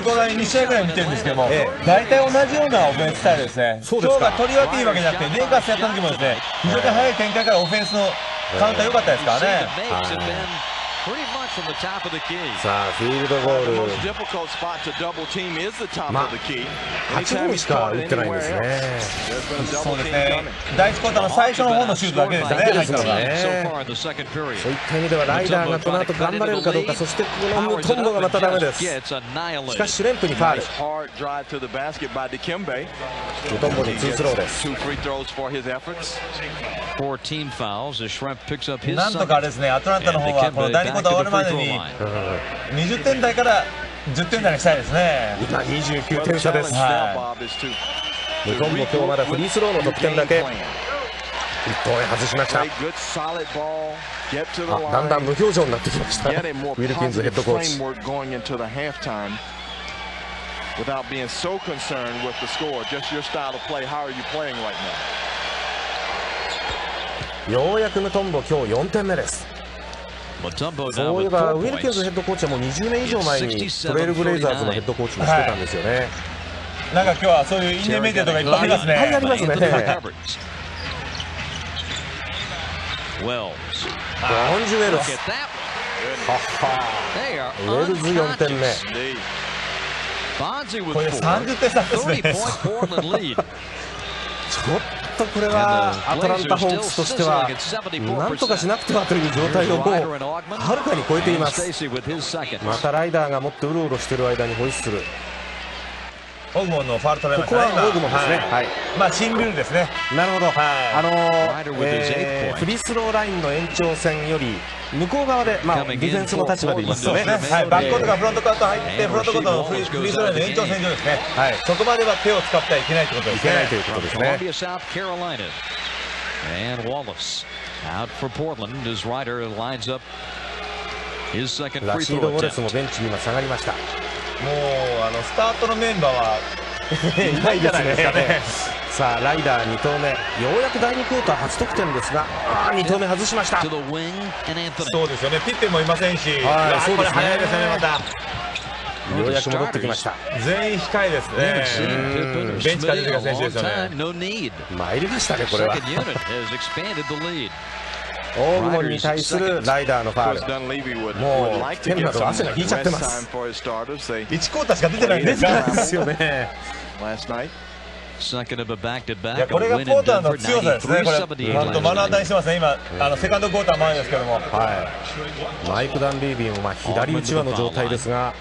こう側に2試合ぐらい見てるんですけども、大体同じようなオフェンススタイルですね。今日がとりわけいいわけじゃなくてレイカーズやった時もですね、非常に速い展開からオフェンスのカウンター良かったですからね。さあフィールドゴール、8本しか打ってないんですね。そうですね。第1クォーターの最初の方のシュートだけでしたね。そういった意味ではライダーがこの後頑張れるかどうか。そしてこのムトンボがまたダメです。しかしシュレンプにファウル。ムトンボに2スローです。なんとかあれですね、アトランタの方はこの第2クォーター終わるまでに20点台から10点台にしたいですね。今29点差です。ムトンボ今日まだフリースローの得点だけ。1投目外しました。だんだん無表情になってきましたウィルキンズヘッドコーチ。ようやくムトンボ今日4点目です。そういえばウィルキンズヘッドコーチはもう20年以上前にトレイルブレイザーズのヘッドコーチもしてたんですよね。なんか今日はそういう因縁メディアとかいっぱいありますね。いっぱいありますね。ボンジュエルス、ウェルズ4点目。これ30点差ですね。ちょっとこれはアトランタ・ホークスとしてはなんとかしなくてはという状態をもうはるかに超えています。またライダーが持ってうろうろしている間にホイッスル。オグモンのファウル取られましたね。ここはオグモンですね。はい。まあ新ルールですね。なるほど。フリースローラインの延長線より向こう側で、まあディフェンスの立場で言いますとね。はい。バックコートがフロントカート入ってフロントコートのフリースローラインの延長線上ですね。はい。そこまでは手を使ってはいけないということですね。いけないということですね。And Wallace out for Portland as Ryder lines up his second free throw attempt. ラシード・ウォレスもベンチに今下がりました。もうスタートのメンバーはいないじゃないですかね。さあライダー2投目、ようやく第2クォーター初得点ですが、2投目外しました。そうですよね。ピッペもいませんし、そうですね。早いですね。またようやく戻ってきました。全員控えですね。ベンチから出てきた選手ですよね。参りましたねこれは。オグモンに対するライダーのファウル。もう天など汗が引いちゃってます。1クォーターしか出てないんですよね。いやこれがポーターの強さですね。これ本当目の当たりしてますね。今セカンドクォーター前ですけども、はい、マイク・ダンリービーも左打ち輪の状態ですが、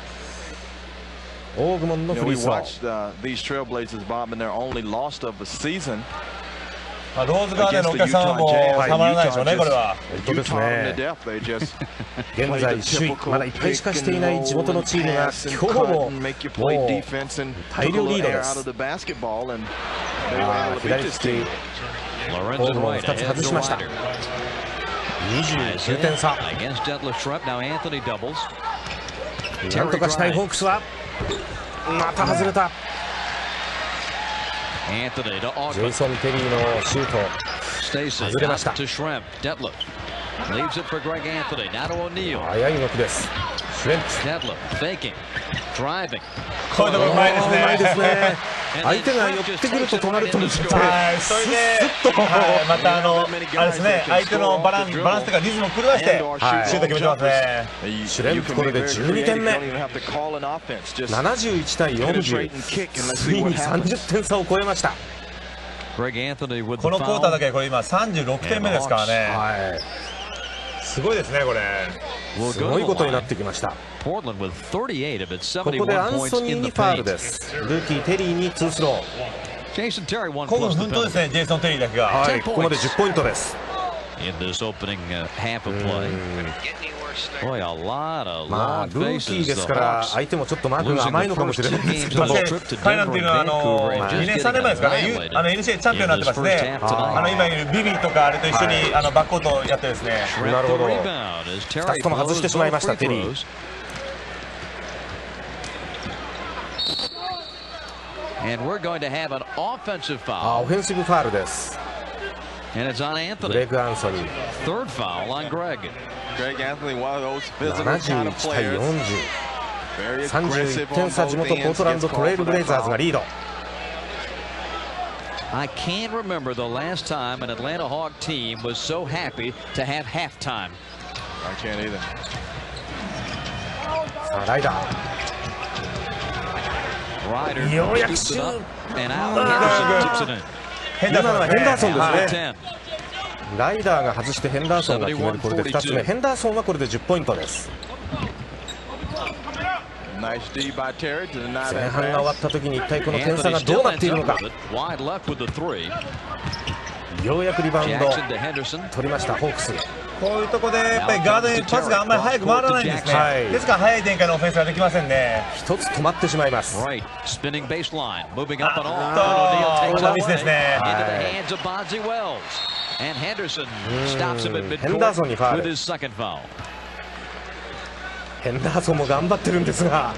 オーグモンのフリースロー。ローズガーデンのお客さんはもうたまらないでしょうね。これは本当ですね。現在首位、まだ1敗しかしていない地元のチームが今日ももう大量リードです。左利きオーグモン2つ外しました。29点差。なんとかしたいホークスはまた外れた。ジェイソン・テリーのシュート外れました。速い動きです。シュレンプこういうところうまいですね。相手が寄ってくると止まると見せて、それでまたあれですね、相手のバランスというかリズムを狂わしてシュート決めてますね。シュレンプこれで12点目。71対40、ついに30点差を超えました。このクォーターだけこれ今36点目ですからね。すごいですねこれ。すごいことになってきました。ここでアンソニーにファウルです。ルーキーテリーに2スロー。孤軍奮闘ですね、ジェイソン・テリーだけが。はい、ここまで10ポイントです。まあルーキーですから相手もちょっとマークが甘いのかもしれないですけども、彼なんていうのは2年3年前ですかね、NCAA チャンピオンになってますね。今いるビビとかあれと一緒にバックコートをやってですね。なるほど。2つとも外してしまいましたテリー。オフェンシブファウルです。グレッグ・アンソニー。71対40、31点差。地元ポートランドトレイルブレイザーズがリード。I can't remember the last time an Atlanta Hawk team was so happy to have halftime. I can't either. さあライダー。ようやくシュート。今のはヘンダーソンですね。ライダーが外してヘンダーソンが決める。これで2つ目。ヘンダーソンはこれで10ポイントです。前半が終わった時に一体この点差がどうなっているのか。ようやくリバウンド取りましたホークス。こういうところでやっぱりガードにパスがあんまり早く回らないんですね、はい、ですから早い展開のオフェンスができませんね。一つ止まってしまいます。これはミスですね。ヘンダーソンにファール。ヘンダーソンも頑張ってるんですが、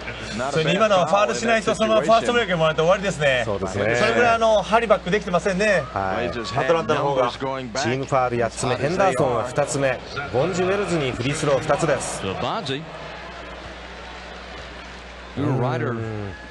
それに今のはファールしないとそのままファーストブレーキもらって終わりですね。そうですね。それぐらいハリバックできてませんね、はい、アトランタの方が。チームファール8つ目、ヘンダーソンは2つ目、ボンジュウェルズにフリースロー2つです。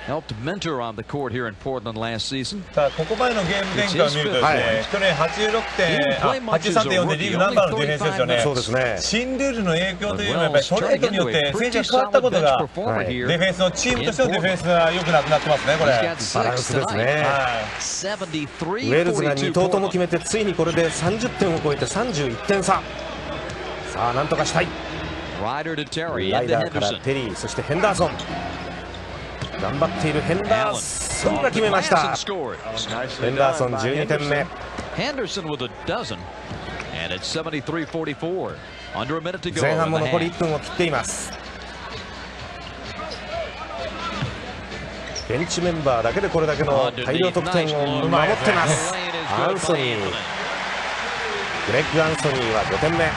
helped mentor on the court here in Portland last season. ただここまでのゲーム展開を見るとですね、去年83.4でリーグナンバーのディフェンスですよね。そうですね。新ルールの影響というのはやっぱりトレードによって選手が変わったことが、ディフェンスのチームとしてのディフェンスが良くなくなってますね。これバランスですね。ウェールズが2投とも決めて、ついにこれで30点を超えて31点差。さあなんとかしたい。ライダーからテリー、そしてヘンダーソン。頑張っているヘンダーソンが決めました。ヘンダーソン12点目。前半も残り1分を切っています。ベンチメンバーだけでこれだけの大量得点を守ってます。アンソニー、グレッグ・アンソニーは5点目。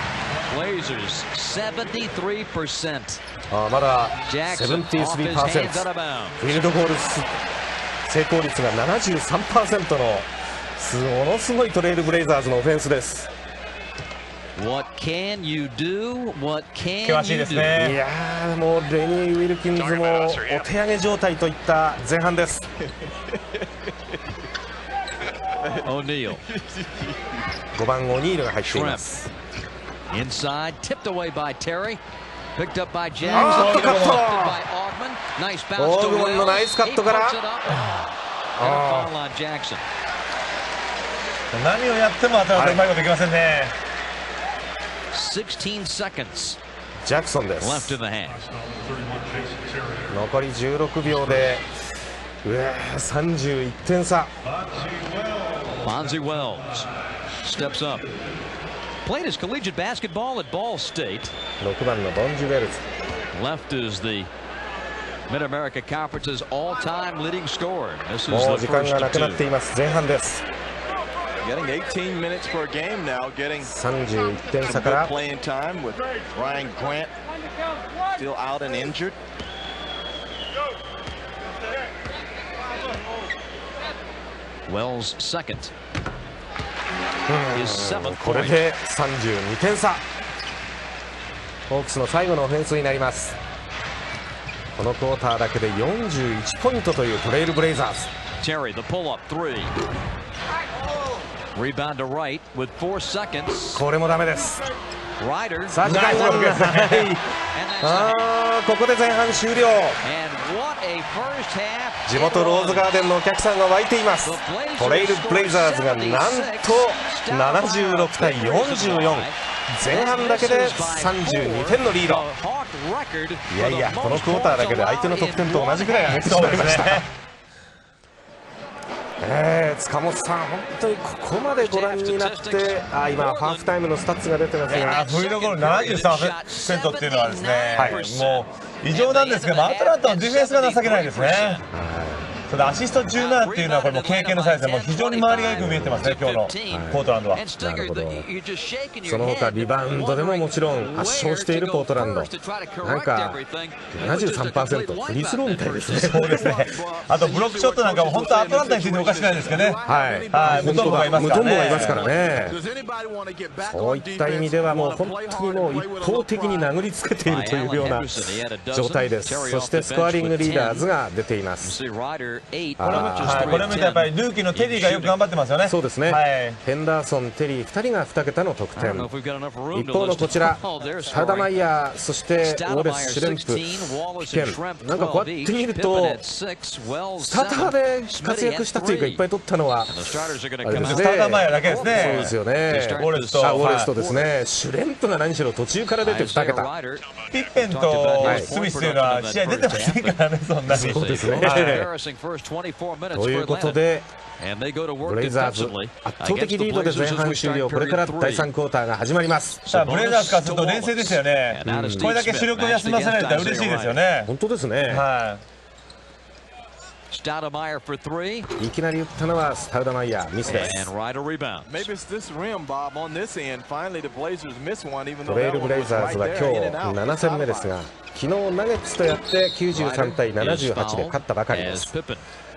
まだ 73%、フィールドゴール成功率が 73% のものすごいトレイルブレイザーズのオフェンスです。険しいですね。いやー、もうレニー・ウィルキンズもお手上げ状態といった前半です。5番オニールが入っています。Inside, tipped away by Terry, picked up by Jackson, カット。 by Augman, nice bounce オー to グマンのナイスカットから。何をやってもアトランタうまいことできませんね。16 seconds ジャクソンです。 left in the half. 残り16秒で31点差。 Bonzi Wells steps up. Played his collegiate basketball at Ball State. 6番のボンジュウェルズ。 Left is the Mid-America Conference's all-time leading scorer. This is もう the 時間 first がな of くなっ two. ています。前半です。 Getting 18 minutes per game now, getting 31点差 some か good ら。 playing time with Ryan Grant still out and injured. Wells second. これで32点差。ホークスの最後のオフェンスになります。このクォーターだけで41ポイントというトレイルブレイザーズ。 Terry, the pull-up three. Rebound to right with 4 seconds. これもダメです。 Ryder. さあ時間がない。ここで前半終了。 And what a first half. 地元ローズガーデンのお客さんが湧いています。トレイルブレイザーズがなんと76対44。前半だけで32点のリード。いやいや、このクォーターだけで相手の得点と同じぐらい上げてしまいました。塚本さん、本当にここまでご覧になって、今、ハーフタイムのスタッツが出てますが、フィールドゴール 73% っていうのはですね、もう異常なんですけど、アトランタのディフェンスが情けないですね。ただアシスト17っていうのはこれも経験の差ですね。もう非常に周りがよく見えてますね、今日のポートランドは。なるほど。その他リバウンドでももちろん圧勝しているポートランド。なんか 73% フリースローみたいですね。そうですね。あとブロックショットなんかも本当アトランタについておかしくないですけどね。はい。ムトンボがいますからね。そういった意味ではもう本当にもう一方的に殴りつけているというような状態です。そしてスコアリングリーダーズが出ています。これ見てやっぱりルーキーのテリーがよく頑張ってますよね。そうですね。ヘンダーソン、テリー2人が2桁の得点。一方のこちら、タルダマイヤー、そしてウォレス、シュレンプ、危険。なんかこうやって見ると、スターターで活躍したというか、いっぱい取ったのは、スターダマイヤーだけですね。そうですよね。ウォレスとですね、シュレンプが何しろ途中から出て2桁。ピッペンとスミスというのは試合出てませんからね、そんなに。そうですね。ということでブレイザーズ圧倒的リードで前半終了。これから第3クォーターが始まります。ブレイザーズからすると冷静ですよね。これだけ主力を休ませられたら嬉しいですよね。本当ですね。いきなり打ったのはスタウダマイヤー、ミスです。トレイルブレイザーズは今日7戦目ですが、昨日ナゲッツとやって93対78で勝ったばかりです。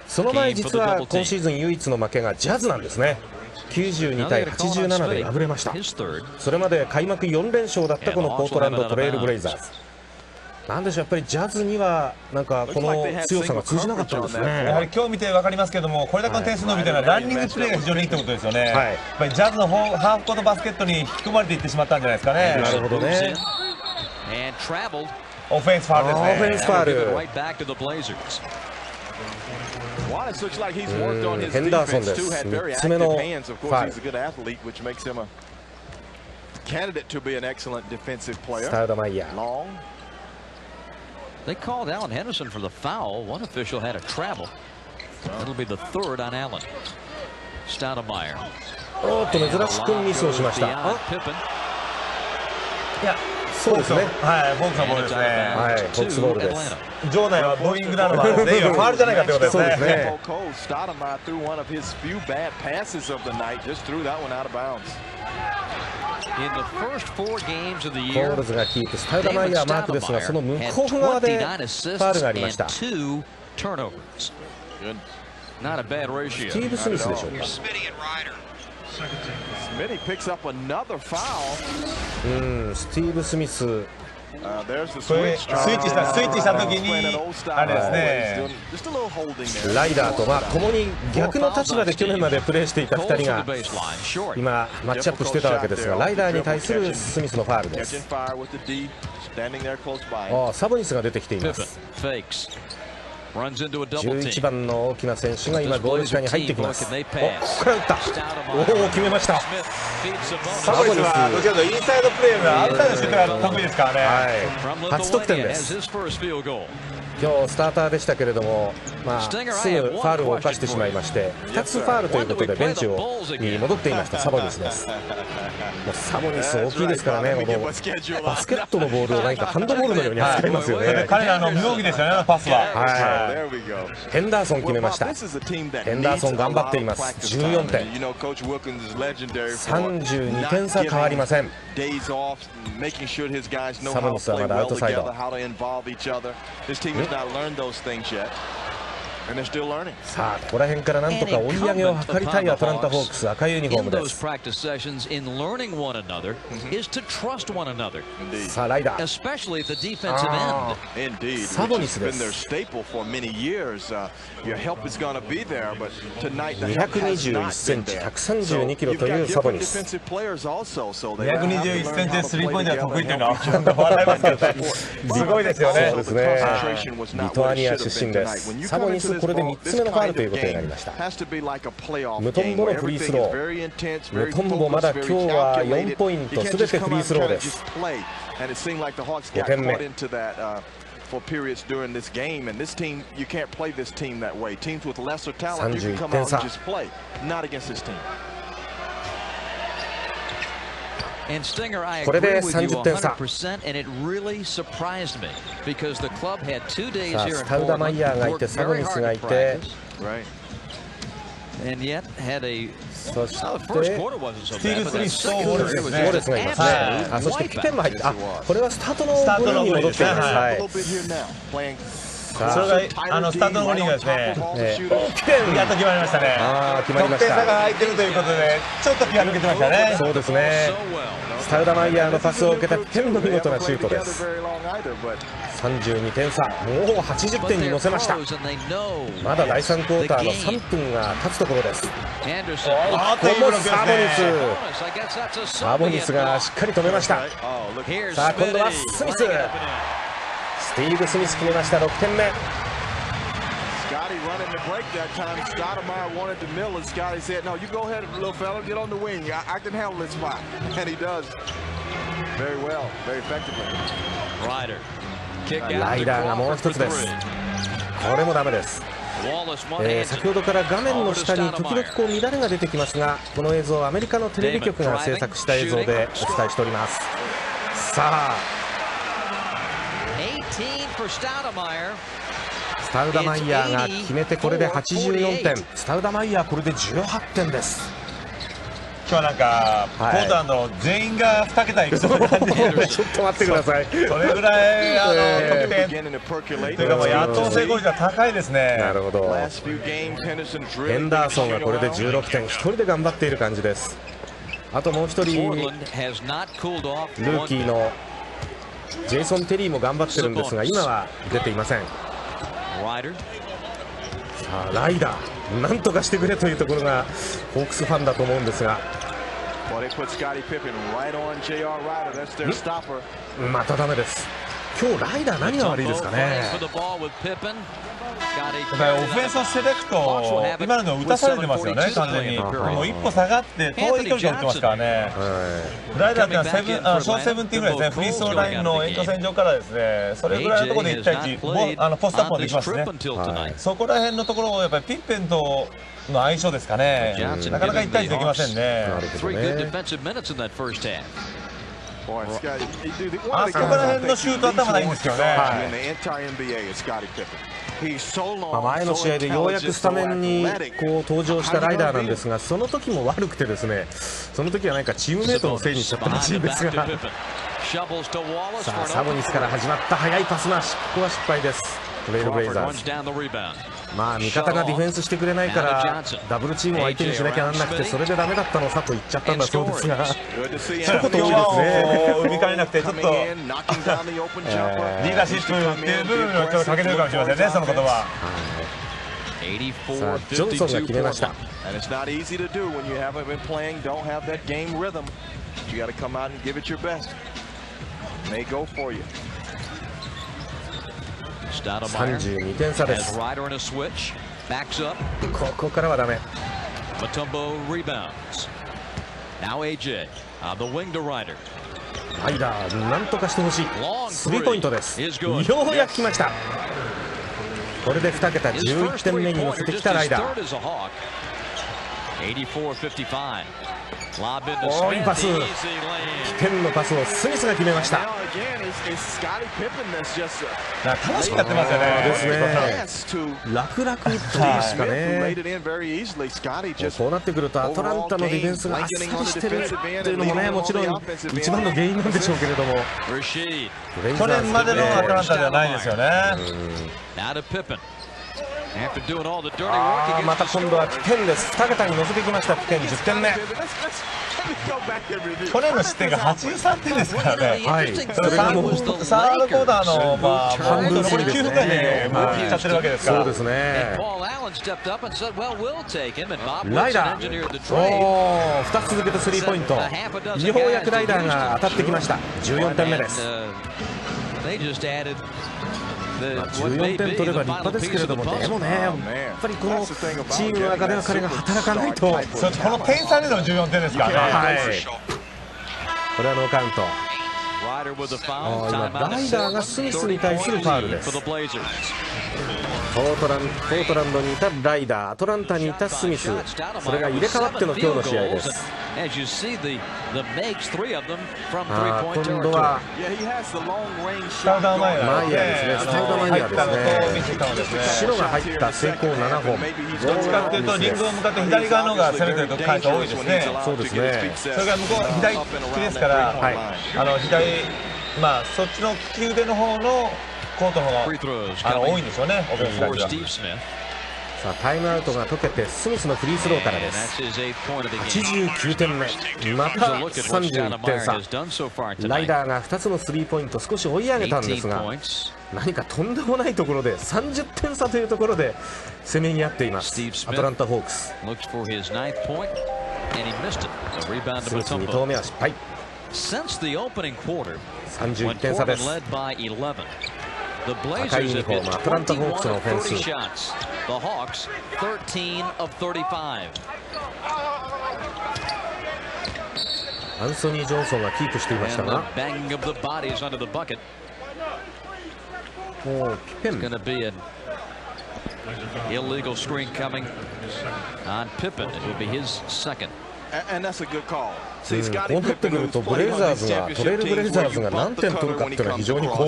その前実は今シーズン唯一の負けがジャズなんですね。92対87で敗れました。それまで開幕4連勝だったこのポートランドトレイルブレイザーズ。なんでしょう、やっぱりジャズにはなんかこの強さが通じなかったんですね。やはり今日見て分かりますけども、これだけの点数伸びてるのはランニングプレーが非常にいいってことですよね。やっぱりジャズのハーフコートバスケットに引き込まれていってしまったんじゃないですかね。なるほどね。オフェンスファウルですね。オフェンスファウル。ヘンダーソンです。3つ目のファウル。スタウダマイヤー。They called Allen Henderson for the foul. One official had a travel. It'll be the third on Allen. Stoudemire. おっと珍しくミスをしました。いや、そうですね。はい、ボークスのボールですね。はい、ボックスボールです。場内はブーイングなので、全員はファウルじゃないかということですね。そうですね。コールズがキープ、スタウダマイヤーマークですが、その向こう側でファウルがありました。スティーブ・スミスでしょうか。スティーブ・スミス。これスイッチした時にあれですね、ライダーと共に逆の立場で去年までプレーしていた2人が今マッチアップしてたわけですが、ライダーに対するスミスのファウルです。サボニスが出てきています。11番の大きな選手が今ゴール下に入ってきます。ここから打った。決めました。サボニスはどちらかというとインサイドプレーがアウトサイドのシュートが得意ですからね。初得点です。今日スターターでしたけれども、すぐファウルを犯してしまいまして2つファウルということでベンチに戻っていましたサボニスです。もうサボニス大きいですからね。バスケットのボールを何かハンドボールのように扱いますよね。彼らの妙技ですよね、パスは。ヘンダーソン決めました。ヘンダーソン頑張っています。14点。32点差変わりません。サボニスはまだアウトサイド。さあここら辺からなんとか追い上げを図りたいアトランタ・ホークス、赤いユニフォームです。さあライダー、サボニスです。221センチ132キロというサボニス。221センチでスリーポイントが得意というのは笑いますけどね。すごいですよね。そうですね。リトアニア出身です。サボニスこれで3つ目のファウルということになりました。ムトンボのフリースロー。ムトンボまだ今日は4ポイントすべてフリースローです。5点目。31点差。これで30点差。さあスタウダマイヤーがいてサボニスがいて、そしてスティーブ・スミスとウォレスがいますね。そしてキペンも入って、これはスタートの5人に戻っています。それがスタートの5人がですね、キペンやっと決まりましたね。決まりました。得点差が空いてるということでちょっと気が抜けてましたね。そうですね。スタウダマイヤーのパスを受けたキペンの見事なシュートです。32点差、もう80点に乗せました。まだ第3クォーターの3分が経つところです。このサボニスがしっかり止めました。さあ今度はスミス。スティーブ・スミス決めました。6点目。ライダーがもう一つです。これもダメです。先ほどから画面の下に時々こう乱れが出てきますが、この映像はアメリカのテレビ局が制作した映像でお伝えしております。さあスタウダマイヤーが決めて、これで84点。スタウダマイヤーこれで18点です。今日はなんか、ポートランド全員が2桁いくそうな感じでちょっと待ってください。それぐらい得点というか、もう野党成功率が高いですね。なるほど。ヘンダーソンがこれで16点、1人で頑張っている感じです。あともう1人ルーキーのジェイソン・テリーも頑張ってるんですが、今は出ていません。さあライダーなんとかしてくれというところがホークスファンだと思うんですが、またダメです。今日ライダー何が悪いですかね。オフェンスのセレクト、今の打たされてますよね、完全に。もう一歩下がって遠い距離で打ってますからね。ライダーっていうのは小17ぐらいですね、フリースローラインの延長線上からですね、それぐらいのところで1対1、ポストアップもできますね。そこら辺のところをやっぱりピッペンとの相性ですかね、なかなか1対1できませんね。あそこら辺のシュートは頭がいいんですよね。前の試合でようやくスタメンにこう登場したライダーなんですが、その時も悪くてですね、その時はなんかチームメートのせいにしちゃったらしいんですが、さあサボニスから始まった速いパス回し、ここは失敗です。トレイルブレイザーズ、まあ味方がディフェンスしてくれないからダブルチームを相手にしなきゃなんなくて、それでダメだったのさと言っちゃったんだそうですが、一言多いですね。生みかねなくてちょっとリーダーシップっていう部分をちょっと欠けてるかもしれませんね、その言葉。さあジョンソンが決めました。32点差です。ここからはダメ。ライダーなんとかしてほしい。スリーポイントです。ようやく来ました。これで2桁11点目に乗せてきたライダー。おいパス、起点のパスをスミスが決めました。楽しくやってますよね。ですね。楽々と言いますかね。こうなってくるとアトランタのディフェンスがあっさりしてるっていうのもね、もちろん一番の原因なんでしょうけれども、去年までのアトランタではないですよね。また今度はピペンです。2桁に乗せてきました。ピペン10点目。去年の失点が83点ですからね。はい、それがもうサードクォーターの半分残り9分ぐらいでいっちゃってるわけですから。そうですね。ライダー、2つ続けてスリーポイント。ようやくライダーが当たってきました。14点目です。14点取れば立派ですけれども、でもね、やっぱりこのチームの中では彼が働かないと。この点差での14点ですからね。はい、これはノーカウント。今ライダーがスミスに対するファウルです。ポートランドにいたライダー、アトランタにいたスミス、それが入れ替わっての今日の試合です。今度はスタウダーマイヤーですね。スタウダーマイヤーですね。白が入った成功7本。どっちかっていうとリングを向かって左側のが攻めてる回数多いですね。そうですね。それから向こう左利きですから、そっちの利き腕の方のコートの方が多いんでしょうね、オフェンスラインが。さあタイムアウトが解けてスミスのフリースローからです。89点目、また31点差。ライダーが2つのスリーポイント少し追い上げたんですが、何かとんでもないところで30点差というところで攻めに合っていますアトランタ・ホークス。スミス2投目は失敗。31点差です。赤いユニフォームアトランタ・ホークスのオフェンス。アンソニー・ジョンソンがキープしていましたが、もうピペン Illegal screen coming on Pippen. It will be his second. And that's a good call. こうなってくるとブレイザーズがトレイルブレイザーズが何点取るかっていうのは非常にこう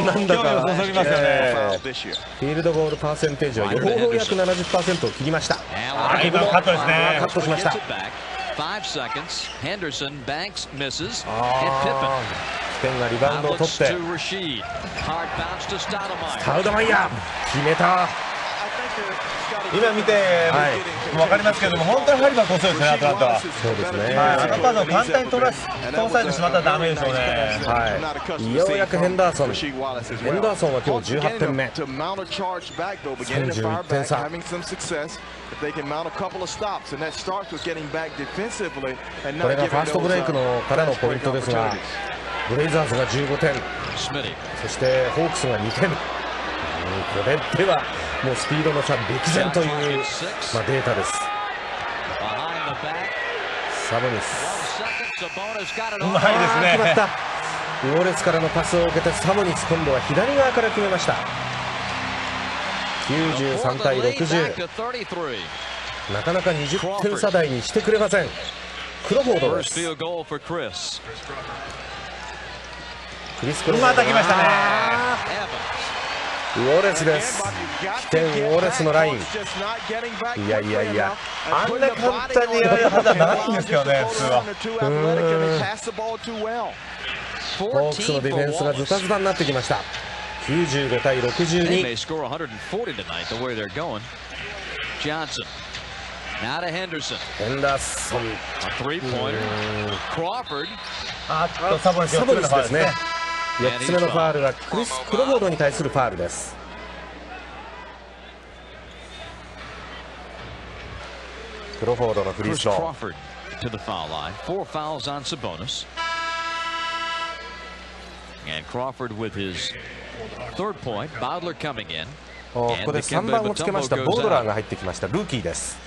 なんだかフィールドゴールパーセンテージはようやく 70% を切りました。今のカットですね。カットしました。 5 seconds. Henderson banks, misses, ス and Pippen ペンがリバウンドを取って outlets to Rashid. Hard bounce to ス Stoudemire. タウドマイヤー決めた。今見て分かりますけども、本当に針が細いですね、アトランタは。そうですね。あのパスを簡単に通されてしまったらダメでしょうね。ようやくヘンダーソンは今日18点目、31点差。これがファーストブレイクからのポイントですが、ブレイザーズが15点、そしてホークスが2点。これではもうスピードの差歴然という、データです。サボニスうまいですね。決まった。ウォレスからのパスを受けてサボニス、今度は左側から決めました。93対60。なかなか20点差台にしてくれません。クロフォードです。クリス・クロフォード、また来ましたね。ウォレスです。起点ウォレスのライン。いやいやいや、あんな簡単にやるはずはないんですけどね、普通は。ホークスのディフェンスがズタズタになってきました。95対62。ヘンダーソン。サボニスですね。4つ目のファウルがクリス・クロフォードに対するファウルです。クロフォードのフリースロー。ここで3番をつけましたボードラーが入ってきました。ルーキーです。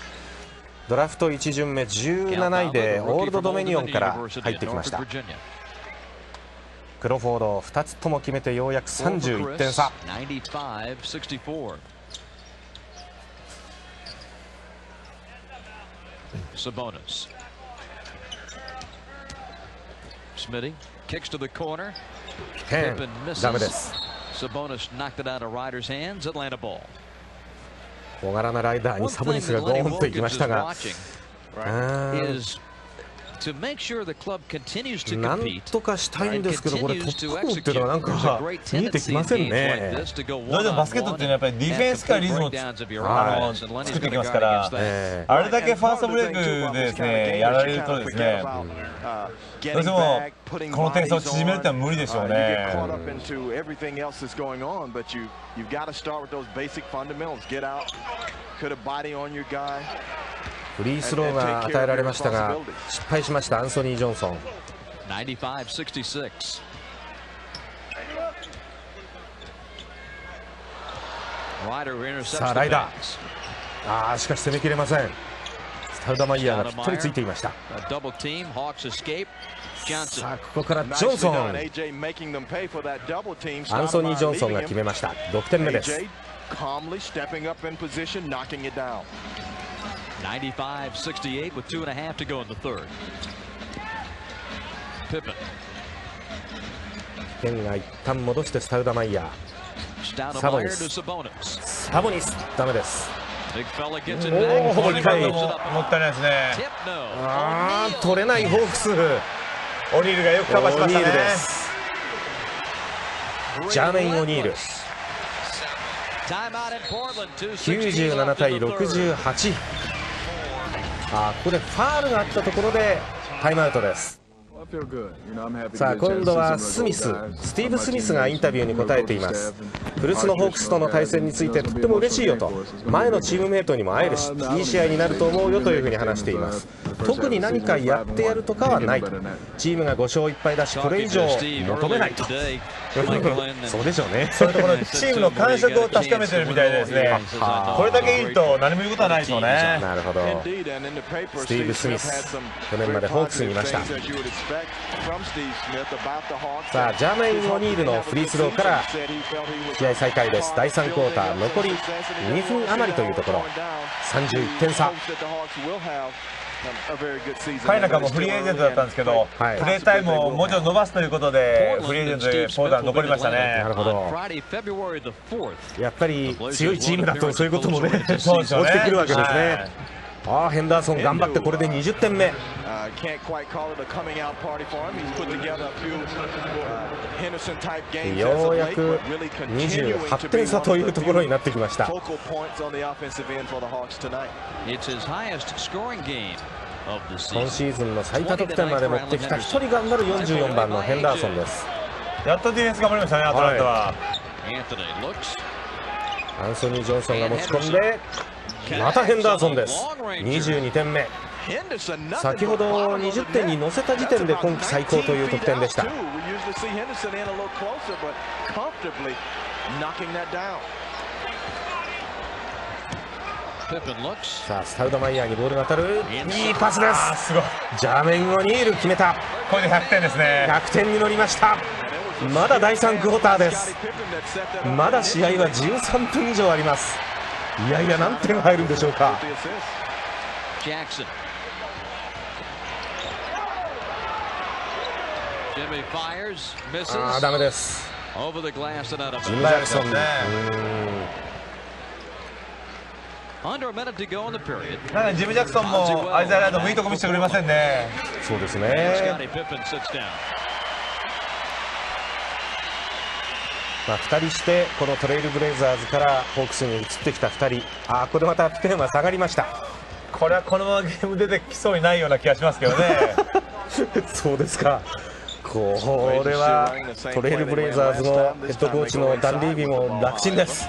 ドラフト1巡目17位でオールドドミニオンから入ってきました。クロフォード2つとも決めてようやく31点差。ペンダメです。小柄なライダーにサボニスがゴーンといきましたが、なんとかしたいんですけど、これトップコーっていうのはなんか見えてきませんね。どうしてもバスケットっていうのはやっぱりディフェンスからリズムを作っていきますから、あれだけファーストブレイクでですねやられるとですね、どうしてもこの点差を縮めるってのは無理でしょうね。フリースローが与えられましたが失敗しましたアンソニー・ジョンソン。さあライダー、しかし攻めきれません。スタウダマイヤーがぴったりついていました。さあここからジョンソン、アンソニー・ジョンソンが決めました。6点目です。95-68 with 2.5 to go in the third. Pippen. ペンが一旦戻してスタウダマイヤー。サボニス。サボニスダメです。ほぼ2回もったいないですね。取れないホークス。オニールがよくカバーしましたね。ジャーメイン・オニール。97対68。ここでファールがあったところでタイムアウトです。さあ今度はスティーブ・スミスがインタビューに答えています。古巣のホークスとの対戦についてとっても嬉しいよと、前のチームメートにも会えるしいい試合になると思うよというふうに話しています。特に何かやってやるとかはないと、チームが5勝1敗だしこれ以上求めないとそうでしょうね。そういうところチームの感触を確かめてるみたいですね。これだけいいと何も言うことはないでしょうね。なるほど。スティーブ・スミス、去年までホークスにいました。さあジャーメイン・オニールのフリースローから試合再開です。第3クォーター残り2分余りというところ、31点差。彼なんかもフリーエージェントだったんですけど、プレータイムをもうちょっと伸ばすということでフリーエージェントでポートランド残りましたね。なるほど。やっぱり強いチームだとそういうこともね起きてくるわけですね。ヘンダーソン頑張ってこれで20点目。ようやく28点差というところになってきました。今シーズンの最多得点まで持ってきた1人頑張る44番のヘンダーソンです。やっとディフェンス頑張りましたね、アトランタは。アンソニー・ジョンソンが持ち込んでまたヘンダーソンです。22点目。先ほど20点に乗せた時点で今季最高という得点でした。さあスタウドマイヤーにボールが当たる。いいパスです。すごい。ジャーメイン・オニール決めた。これで100点ですね。100点に乗りました。まだ第3クォーターです。まだ試合は13分以上あります。いやいや何点入るんでしょうか。ダメです。ジム・ジャクソン。なんかジム・ジャクソンもアイザーランドもいいとこ見せてくれませんね。そうですね。2人してこのトレイルブレイザーズからホークスに移ってきた2人。ここでまた点は下がりました。これはこのままゲーム出てきそうにないような気がしますけどね。そうですか。これはトレイルブレイザーズのヘッドコーチのダン・リービーも楽ちんです。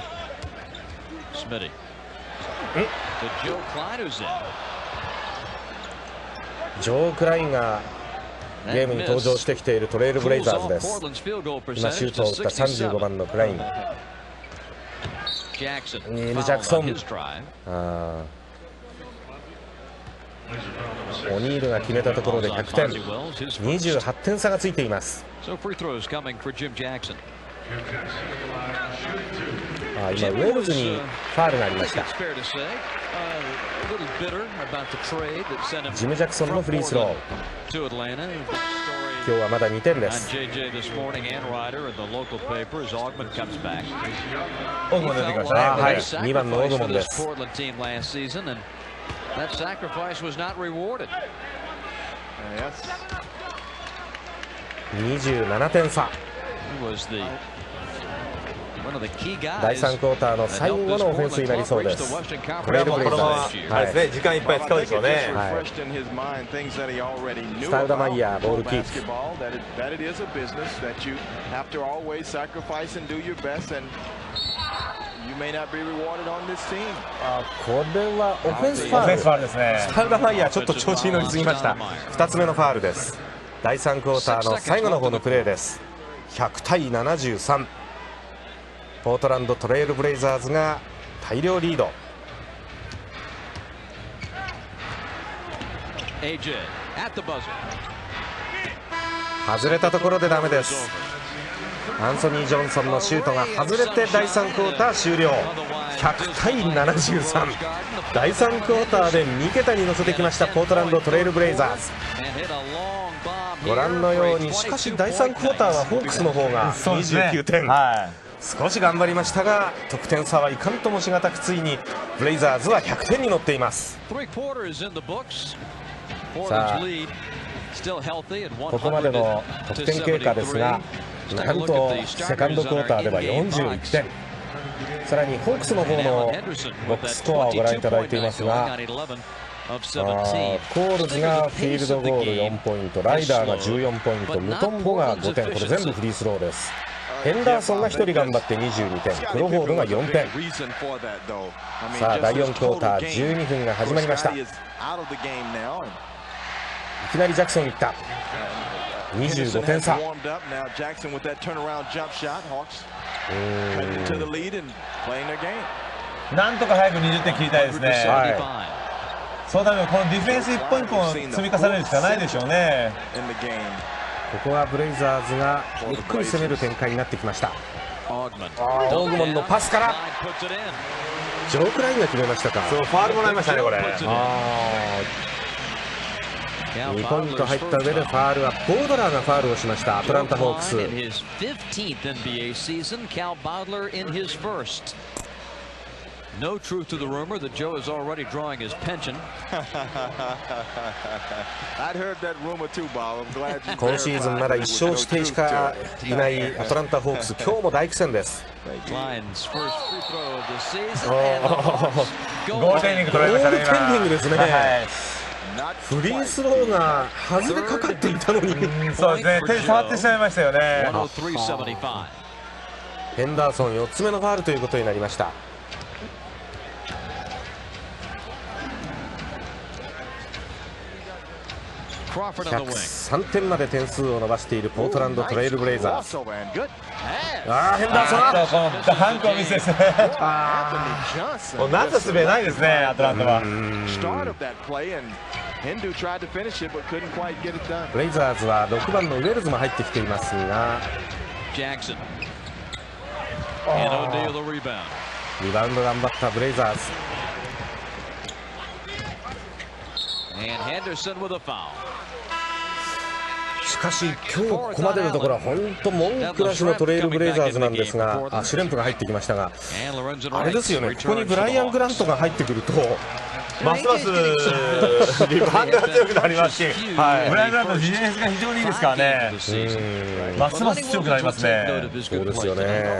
ジョー・クラインがゲームに登場してきているトレイルブレイザーズです。今シュートを打った35番のクライン。ニール・ジャクソン。オニールが決めたところで100点。28点差がついています。今ウェールズにファールがありました。ジム・ジャクソンのフリースロー。今日はまだ2点です。オグモン出てきましたね。はい、2番のオグモンです。27点差。第3クォーターの最後のオフェンスになりそうです。これはもうこのまま時間いっぱい使うでしょうね。スタウダマイヤーボールキープ。これはオフェンスファールですね。スタウダマイヤーちょっと調子に乗りすぎました。2つ目のファールです。第3クォーターの最後の方のプレーです。100対73。ポートランドトレイルブレイザーズが大量リード。外れたところでダメです。アンソニー・ジョンソンのシュートが外れて第3クォーター終了。100対73。第3クォーターで2桁に乗せてきましたポートランドトレイルブレイザーズ。ご覧のようにしかし第3クォーターはホークスの方が29点。少し頑張りましたが得点差はいかんともしがたく、ついにブレイザーズは100点に乗っています。さあここまでの得点経過ですが、なんとセカンドクォーターでは41点。さらにホークスの方のボックススコアをご覧いただいていますが、コールズがフィールドゴール4ポイント、ライダーが14ポイント、ムトンボが5点。これ全部フリースローです。ヘンダーソンが1人頑張って22点、クロフォードが4点。さあ第4クォーター12分が始まりました。いきなりジャクソンいった。25点差。なんとか早く20点切りたいですね。そのためにこのディフェンス1本1本積み重ねるしかないでしょうね。ここはブレイザーズがゆっくり攻める展開になってきました。オーグモンのパスからジョークラインが決めましたか。そう、ファウルもらいましたねこれ。2ポイント入った上でファウルはボードラーがファウルをしました。アトランタホークス。No truth to the rumor that Joe is already drawing his pension. I'd heard that rumor too, Bob. I'm glad you. 今シーズンまだ1勝してしかいないアトランタホークス、今日も大苦戦です。ゴールテンディング取られましたね。ゴールテンディングですね。フリースローが外れかかっていたのにそうですね、手に触ってしまいましたよね。ヘンダーソン4つ目のファウルということになりました。103点まで点数を伸ばしているポートランドトレイルブレイザーズ。ヘンダーソンハンコミスですね。もうなんとすべないですね、アトランタは。ブレイザーズは6番のウェルズも入ってきていますが、リバウンド頑張ったブレイザーズ。しかし今日ここまでのところは本当文句なしのトレイルブレイザーズなんですが、シュレンプが入ってきましたが、あれですよね、ここにブライアン・グラントが入ってくるとますますリバウンドが強くなりますし、ブライアン・グラントのディフェンスが非常にいいですからね。ますます強くなりますね。そうですよね。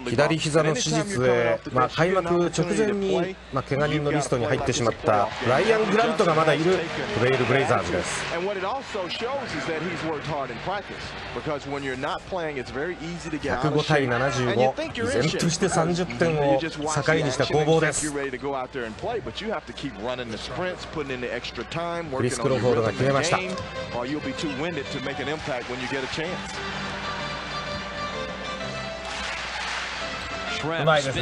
左膝の手術で、開幕直前に、怪我人のリストに入ってしまったブライアン・グラントがまだいるトレイルブレイザーズです。105対75、依然として30点を境にした攻防です。クリス・クロフォードが決めました。うまいですね。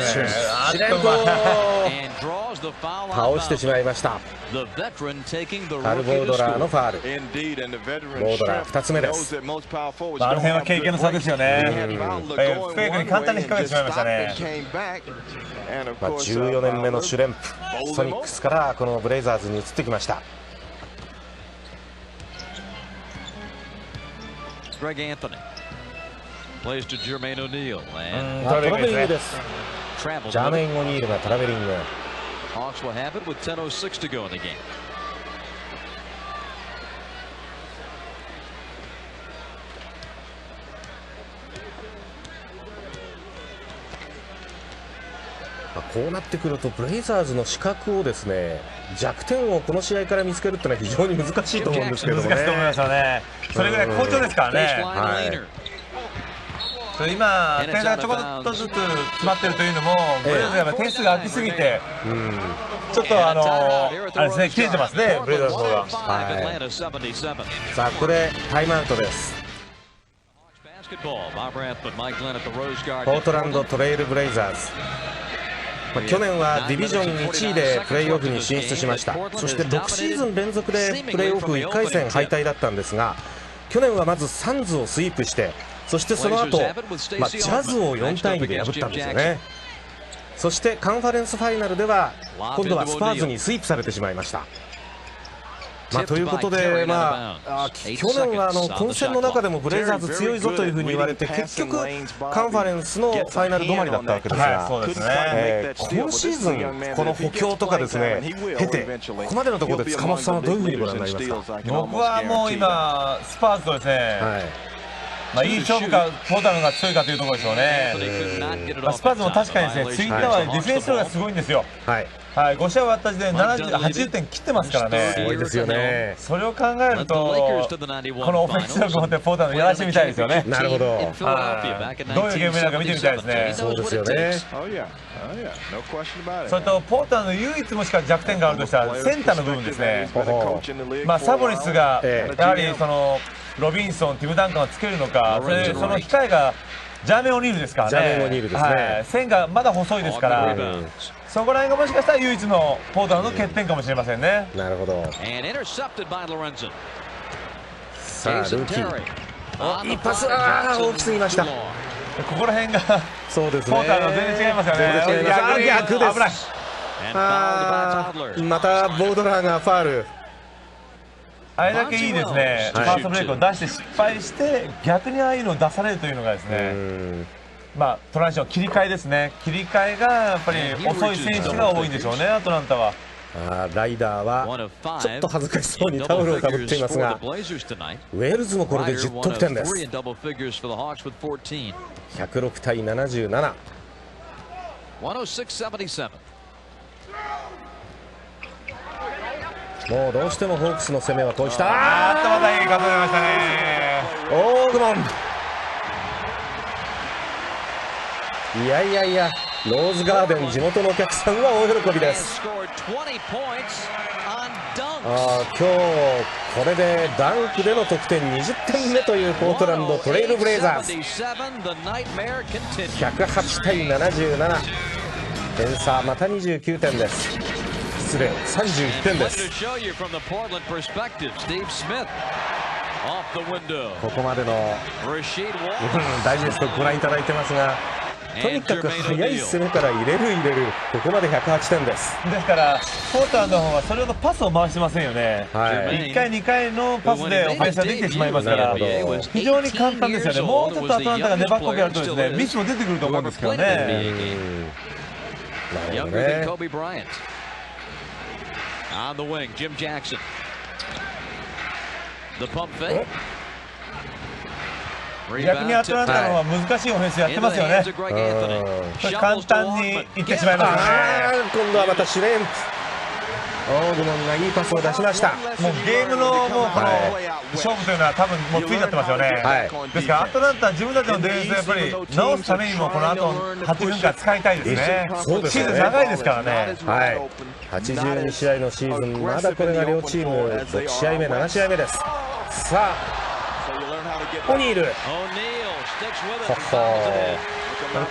倒してしまいました。カル・ボードラーのファール。ボードラー2つ目です。あの辺は経験の差ですよね。フェイクに簡単に引っ掛けてしまいましたね。14年目のシュレンプ、ソニックスからこのブレイザーズに移ってきました。トラベリングです。ジャーメイン・オニールがトラベリング。こうなってくるとブレイザーズの死角をですね、弱点をこの試合から見つけるってのは非常に難しいと思うんですけどね。難しいと思いますよね。それぐらい好調ですからね。今、点差がちょこっとずつ詰まっているというのも、ブレイザーズが点数が空きすぎて、ちょっとあれですね、切れてますね、ブレイザーズの方が。さあ、ここでタイムアウトです。ポートランドトレイルブレイザーズ。去年はディビジョン1位でプレーオフに進出しました。そして6シーズン連続でプレーオフ1回戦敗退だったんですが、去年はまずサンズをスイープして、そしてその後、ジャズを4対2で破ったんですよね。そしてカンファレンスファイナルでは今度はスパーズにスイープされてしまいました。ということで、去年は混戦の中でもブレイザーズ強いぞというふうに言われて、結局カンファレンスのファイナル止まりだったわけですが、今シーズンこの補強とかですね経て、ここまでのところで塚本さんはどういうふうにご覧になりますか？僕はもう今スパーズとですね、いい勝負かポータルが強いかというところでしょうね。スパーズも確かにですね、ツイッターはディフェンスがすごいんですよ。5試合終わった時点で80点切ってますからね。すごいですよね。それを考えると、このオフェンス力を持ってポータルのやらしてみたいですよね。なるほど。どういうゲームなのか見てみたいですね。そうですよね。それとポータルの唯一もしか弱点があるとしたらセンターの部分ですね。サボリスがやはりそのロビンソン、ティム・ダンカンをつけるのか、その控えがジャーメン・オニールですからね。ジャーメン・オニールですね。線がまだ細いですから、そこら辺がもしかしたら唯一のポートランドの欠点かもしれませんね。なるほど。さあルーキー、いいパス、大きすぎました。ここら辺がそうですね、ポートランド全然違いますよね。逆です。危ない。またボードラーがファール。あれだけいいですね、ファーストブレイクを出して失敗して逆にああいうのを出されるというのがですね、トランジション切り替えですね。切り替えがやっぱり遅い選手が多いんでしょうね、アトランタは。ライダーはちょっと恥ずかしそうにタオルをかぶっていますが、ウェールズもこれで10得点です。106対77。もうどうしてもホークスの攻めはこうした。またいい数えましたね。オーグモン、いやいやいや、ローズガーデン地元のお客さんは大喜びです。今日これでダンクでの得点20点目というポートランドトレイルブレイザーズ。108対77、点差また29点です。失礼、31点です。ここまでのダイジェストご覧いただいてますが、とにかく速い攻めから入れる、ここまで108点です。ですからポートランドの方はそれほどパスを回してませんよね。1回2回のパスでオフェンスができてしまいますから、非常に簡単ですよね。もうちょっとアトランタが粘っこくやるとですね、ミスも出てくると思うんですけどね。なるほどね。逆にアトランタの方は難しいオフェンスやってますよね。簡単にいってしまいますね。今度はまたシュレンプ、オーグモンがいいパスを出しました。もうゲームのもうこの勝負というのは多分もうついちゃってますよね。ですからアトランタは自分たちのディフェンスをやっぱり直すためにもこの後8分間使いたいですね。シーズン長いですからね。82試合のシーズン、まだこれが両チーム6試合目7試合目です。さあオニール、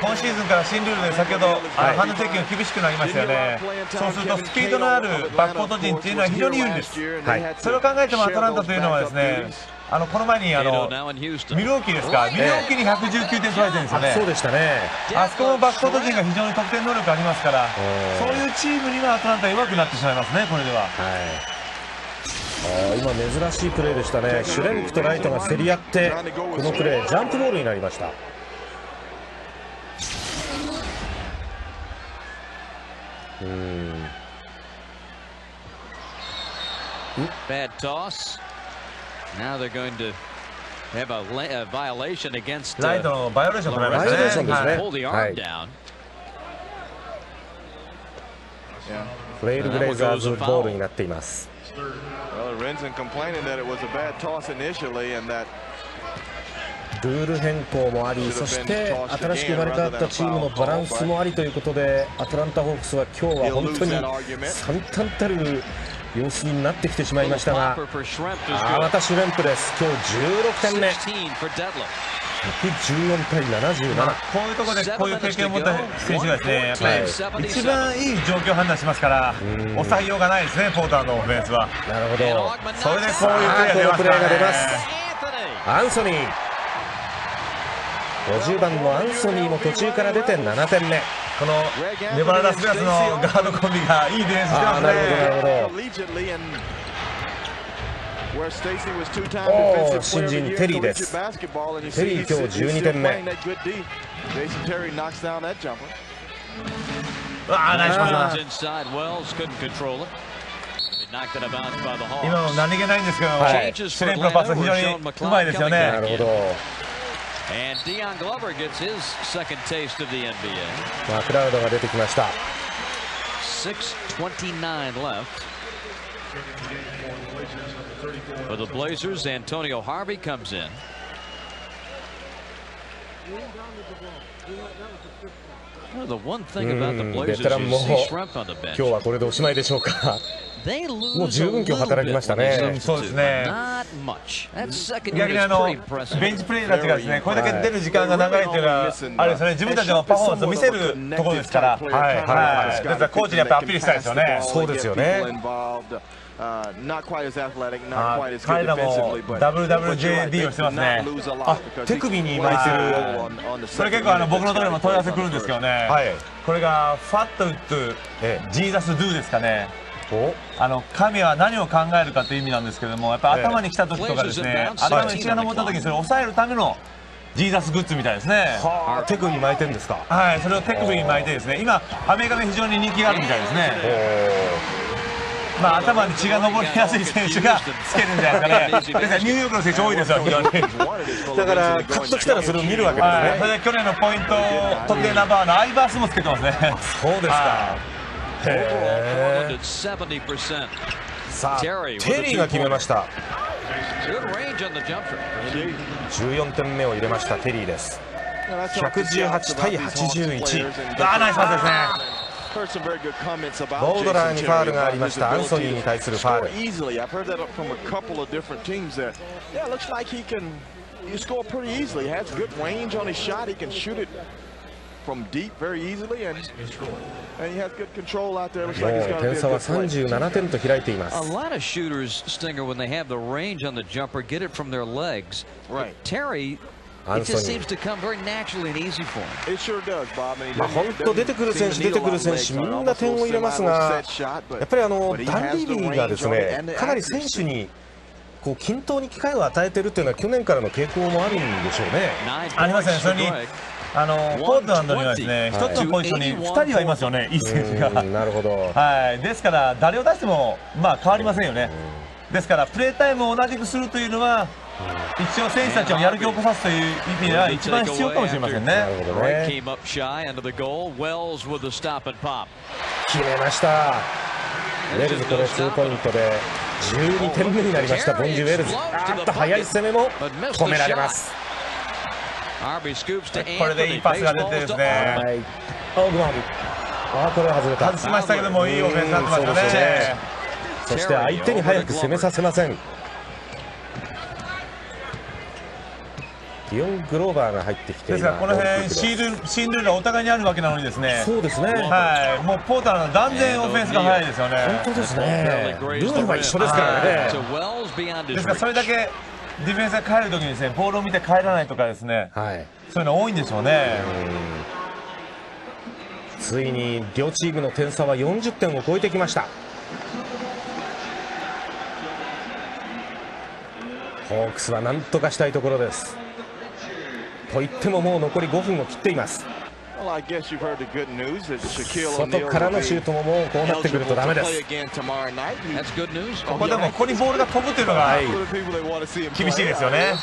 今シーズンから新ルールで先ほどハンドチェックが厳しくなりましたよね。そうするとスピードのあるバックコート陣っていうのは非常に有利です。それを考えてもアトランタというのはですね、この前にミルウォーキーですか、ミルウォーキーに119点取られてるんですよね。そうでしたね。あそこのバックコート陣が非常に得点能力ありますから、そういうチームにはアトランタ弱くなってしまいますね、これでは。今珍しいプレーでしたね。シュレンプとライトが競り合って、このプレージャンプボールになりました。Bad toss. Now they're going to have a violation against ライトのバイオレーション取られましたね。pull the arm down. トレイルブレイザーズボールになっています。ルール変更もあり、そして新しく生まれ変わったチームのバランスもありということで、アトランタ・ホークスは今日は本当に惨憺たる様子になってきてしまいましたが、またシュレンプです。今日16点目、114対77。こういうところでこういう経験を持った選手がですね、やっぱり一番いい状況判断しますから、抑えようがないですね、ポートランドのオフェンスは。なるほど。それでこういうプレーが出ます。アンソニー、50番のアンソニーも途中から出て7点目。このネバダ・ラスベガスのガードコンビがいいディフェンスしてますね。なるほど。新人テリーです。テリー今日12点目。ナイスパス。今の何気ないんですけど、シュレンプのパス非常にうまいですよね。なるほど。クラウドが出てきました。6:29 left. For the Blazers, Antonio Harvey comes in. ベテランも今日はこれでおしまいでしょうか。もう十分今日働きましたね。そうですね。逆にベンチプレーヤーたちがですね、これだけ出る時間が長いというのはあれですね、自分たちのパフォーマンスを見せるところですから、ですからコーチにやっぱアピールしたいですよね。そうですよね。彼らも WWJD をしてますね。あ、手首に巻いてる。それ結構僕のところにも問い合わせ来るんですけどね。これがファットウッドジーザスドゥですかね。神は何を考えるかという意味なんですけれども、やっぱ頭に来た時とかですね、頭に血が上った時にそれを抑えるためのジーザスグッズみたいですね。手首に巻いてるんですか。はい、それを手首に巻いてですね、今アメリカで非常に人気があるみたいですね。頭に血が上りやすい選手がつけるんじゃないですかね。ですからニューヨークの選手多いですよ、非常に。だからカッときたらそれを見るわけですね。それで去年のポイント得点ナンバーワンのアイバースもつけてますね。そうですか。さあ、テリーが決めました。14点目を入れましたテリーです。118対81。ナイスパスですね。ボードラーにファールがありました。アンソニーに対するファール。もう点差は37点と開いています。アンソニー、本当出てくる選手みんな点を入れますが、やっぱりダンリービーがですね、かなり選手にこう均等に機会を与えているというのは去年からの傾向もあるんでしょうね。ありますね。それにポートランドにはですね、一つのポジションに2人はいますよね、いい選手が。なるほど。ですから誰を出しても変わりませんよね。ですからプレータイムを同じくするというのは一応選手たちをやる気を起こさすという意味では一番必要かもしれませんね。なるほどね。決めました。ウェルズこれ2ポイントで12点目になりました。ボンジュウェルズ、速い攻めも止められます。これでいいパスが出てですね。これは外れた。外しましたけどもいいオフェンスになってましたね。そして相手に早く攻めさせません。ディオン・グローバーが入ってきて、ですからこの辺シーンルールがお互いにあるわけなのにですね。そうですね。もうポーターの断然オフェンスが速いですよね。本当ですね。ルールは一緒ですからね。ですからそれだけディフェンスが帰るときにですね、ボールを見て帰らないとかですね、そういうの多いんでしょうね。ついに両チームの点差は40点を超えてきました。ホークスは何とかしたいところです。と言ってももう残り5分を切っています。外からのシュートももうこうなってくるとダメです。ここでもここにボールが飛ぶというのが厳しいですよね。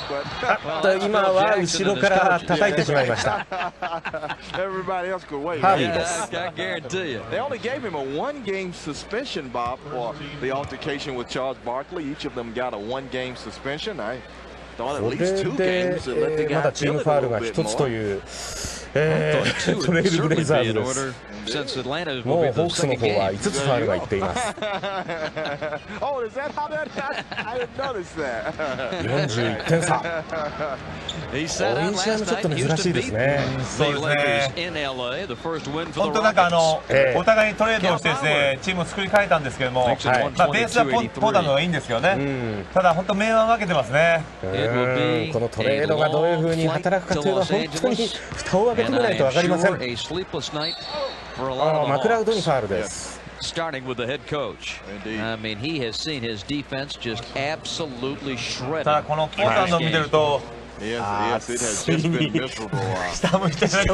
今は後ろから叩いてしまいました。ハービーです。これでまだチームファウルが1つというトレイルブレイザーズです。もうホークスの方は5つファウルがいっています。41点差。オレンジアもちょっと珍しいですね。そうですね。本当なんかお互いにトレードをしてですね、チームを作り変えたんですけども、ベースはポーターの方がいいんですけどね。ただ本当明暗分けてますね。このトレードがどういうふうに働くかというのは本当に蓋を開けてみないと分かりません。マクラウドにファウルです。Starting with the head coach. I mean, he has seen his defense just absolutely shredded. ただこのポーターの見てると。ついに下向いちゃい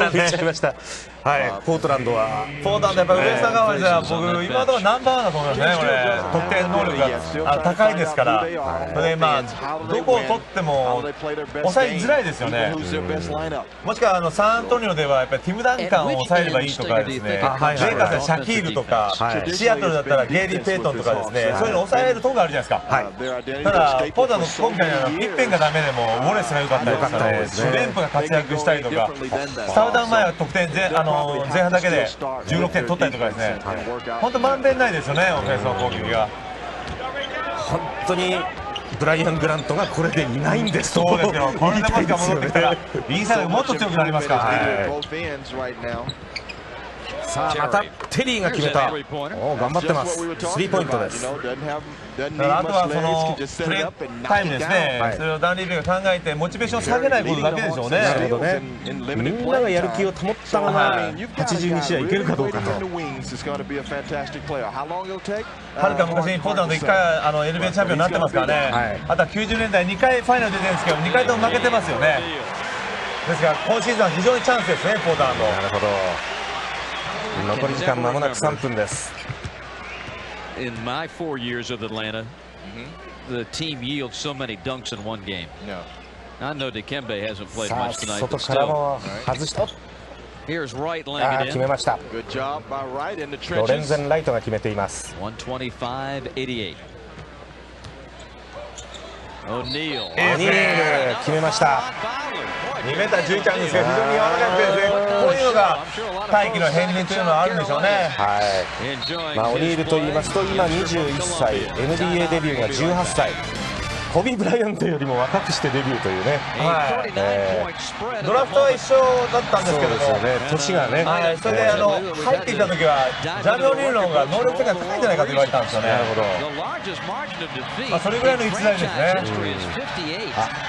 ました。はい、ポートランドはやっぱり上下側じゃ僕今のところナンバーワンだと思いますね。これ得点能力が高いですから、それでどこを取っても抑えづらいですよね。もしくはサンアントニオではやっぱりティム・ダンカンを抑えればいいとかですね、レイカーズはシャキールとか、シアトルだったらゲイリー・ペイトンとかですね、そういうのを抑えるところがあるじゃないですか。ただポーターの今回のピッペンがダメでもウォレスが良かっかったですね。主連符が活躍したりとか、スタートダウン前は得点前半だけで16点取ったりとかですね。本当まんべんないですよね、オフェンスの攻撃が。本当にブライアン・グラントがこれでいないんですと。そうですよ。これでもしか戻ってきたらインサイドがもっと強くなりますから。さあまたテリーが決めた。お頑張ってます。スリーポイントです。あとはそのプレータイムですね、それをダン・リービーが考えてモチベーションを下げないことだけでしょうね。なるほどね。みんながやる気を保ったまま82試合いけるかどうかと。はるか昔にポートランド1回NBA チャンピオンになってますからね、あとは90年代2回ファイナル出てるんですけど2回とも負けてますよね。ですから今シーズンは非常にチャンスですね、ポートランド。なるほど。残り時間まもなく3分です。In my 4 years of Atlanta, the team yields so many dunks in one game. I know Dikembe hasn't played さあ much tonight, 外 but から still. も外した。 Here's Wright laying 決 it め in. ました。 Good job by Wright in the ロレン trenches. ゼン・ライトが決めています。 125-88. オニール決めました。 2m11 あるんですけど非常に柔らかくて、こういうのが大気の片鱗というのはあるんでしょうね。はい。オニールと言いますと今21歳、NBA デビューが18歳。コビー・ブライアントよりも若くしてデビューというね。ドラフトは一緒だったんですけども、年がね。それで入ってきた時はジャミオ・リールの方が能力的には高いんじゃないかと言われたんですよね。なるほど。それぐらいの逸材ですね。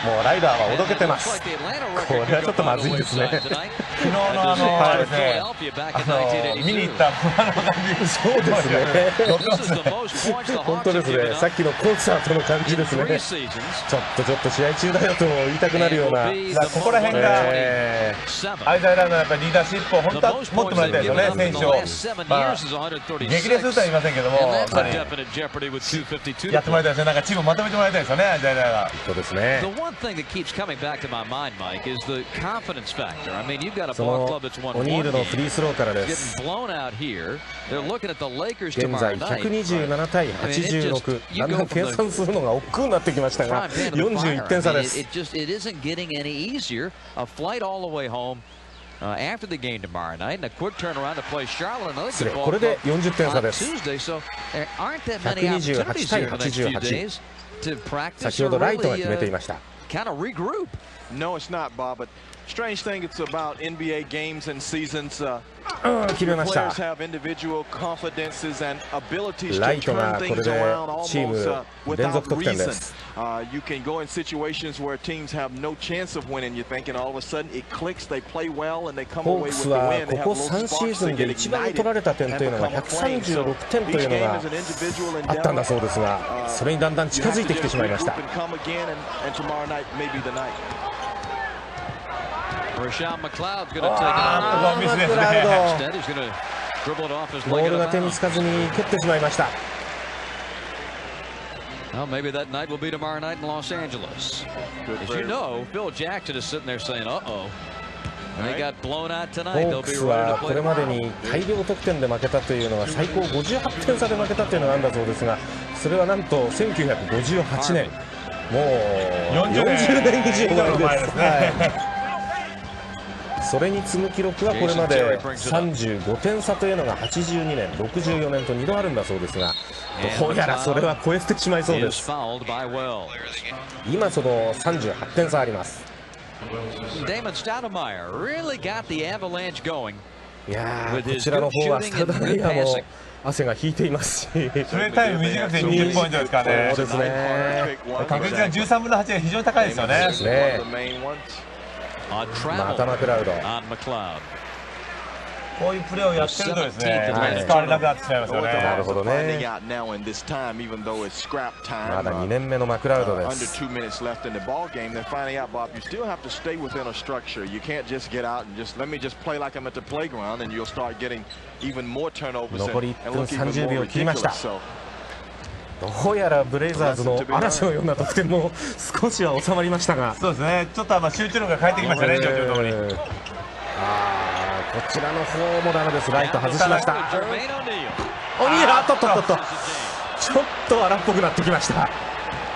もうライダーはおどけてます。これはちょっとまずいですね。昨日のですね、見に行った感じ。そうですね。本当ですね。さっきのコンサートの感じですね。ちょっと試合中だよと言いたくなるような。ここら辺がアイザーランドのやっぱりリーダーシップを本当は持ってもらいたいですよね、選手を。激励するとは言いませんけども、やってもらいたいですね。なんかチームをまとめてもらいたいですよね、アイザーランドが。そうですね。そのオニールのフリースローからです。現在127対86。だんだん計算するのが億劫になってきましたが、41点差です。失礼、これで40点差です。128対88。先ほどライトが決めていました。No, it's not, Bob. But strange thing, it's about NBA games and seasons. 決めました。ライトがこれでチーム連続得点です。You can go in situations where teams have no chance of winning. You're thinking all of a sudden it clicks, they play well, and they come ホー away ク with ス the は win. ここ3シーズンで一番取られた点というのが136点というのがあったんだそうですが、それにだんだん近づいてきてしまいました。ボールが手につかずに蹴ってしまいました。Well, maybe that night will be tomorrow night in Los Angeles. As you know, Phil Jackson is sitting there saying, "Uh-oh." They got blown out ホ tonight. ー They'll ク be ス ready は to これ play までに大量得点で負けたというのは最高58点差で負けたというのがあるんだそうですが、それはなんと1958年、もう40年以上前ですね。それに次ぐ記録はこれまで35点差というのが82年、64年と2度あるんだそうですが、どうやらそれは超えてしまいそうです。今その38点差あります。いやー、こちらの方はスタウダマイヤーも汗が引いていますし、プレータイム短くて20ポイントですからね。そうですね。確率が13分の8が非常に高いですよね。ですね。またマクラウド。こういうプレーをやってるとですね、使われなくなってしまいますよね。なるほどね。まだ2年目のマクラウドです。残り1分30秒切りました。どうやらブレイザーズの嵐のような得点も少しは収まりましたが、そうですね、ちょっと集中力が変えてきましたね、状況通り。こちらの方もダメです。ライト外しました。おにら、ちょっと荒っぽくなってきました。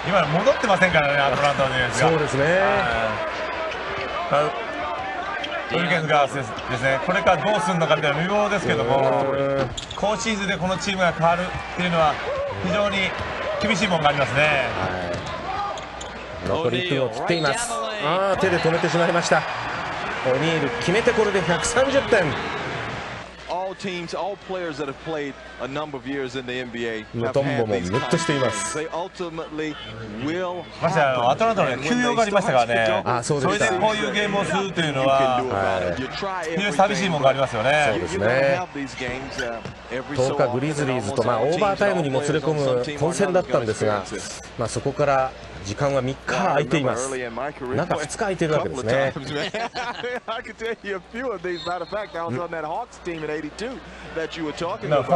今戻ってませんからね、アトランタのディフェンスが。そうですね。ウルケンズがですね、これからどうするのかみたいな無謀ですけども、今シーズンでこのチームが変わるっていうのは非常に厳しいものがありますね。残り1分を切っています。手で止めてしまいました。オニール決めてこれで130点。All teams, all players that have played a number of years in the NBA ムトンボもムッとしています。They ultimately will ましてアトランタの休養がありましたからね。それでこういうゲームをするというのは非常に寂しいものがありますよね。そうですね。10日グリズリーズとオーバータイムにもつれ込む混戦だったんですが、そこから時間は3日空いています。中2日空いているわけですね。ファー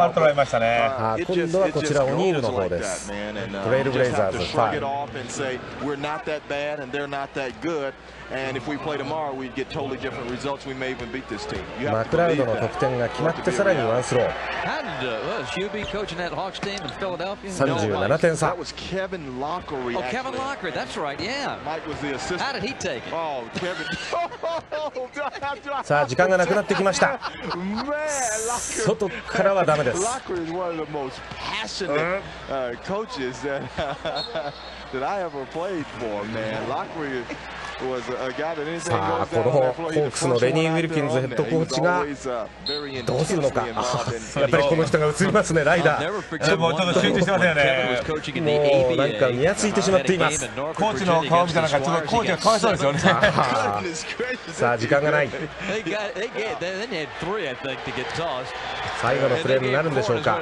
ル取られましたね。今度はこちらオニールの方です。トレイルブレイザーズファール。マクラウドの得点が決まってさらにワンスロー。37点差。さあ時間がなくなってきました。外からはダメです。さあこのホークスのレニー・ウィルキンズヘッドコーチがどうするのか。やっぱりこの人が映りますね。ライダーもうちょっと集中してませんよね。もうなんかにやついてしまっています。コーチの顔見たらちょっとコーチがかわいそうですよね。さあ時間がない。最後のプレーになるんでしょうか。ホ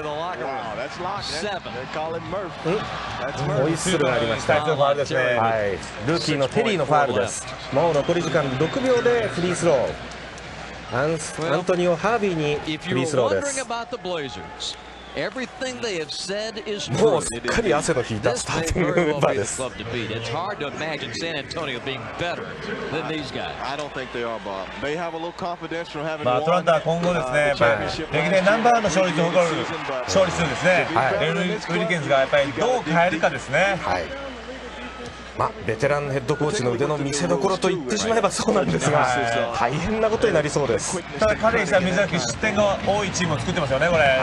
イッスルがありました。ファウルですね。ルーキーのテリーのファウルです。もう残り時間6秒でフリースロー。アントニオ・ハービーにフリースローです。もうすっかり汗の引いたスターティングメンバーです。アトランタは今後ですね、やっぱり歴代ナンバーワンの勝率を誇る勝利数ですね。レニー・ウィルキンズがやっぱりどう変えるかですね。ベテランヘッドコーチの腕の見せ所と言ってしまえばそうなんですが、大変なことになりそうです。ただ彼にしたら珍しく失点が多いチームを作ってますよね、これ。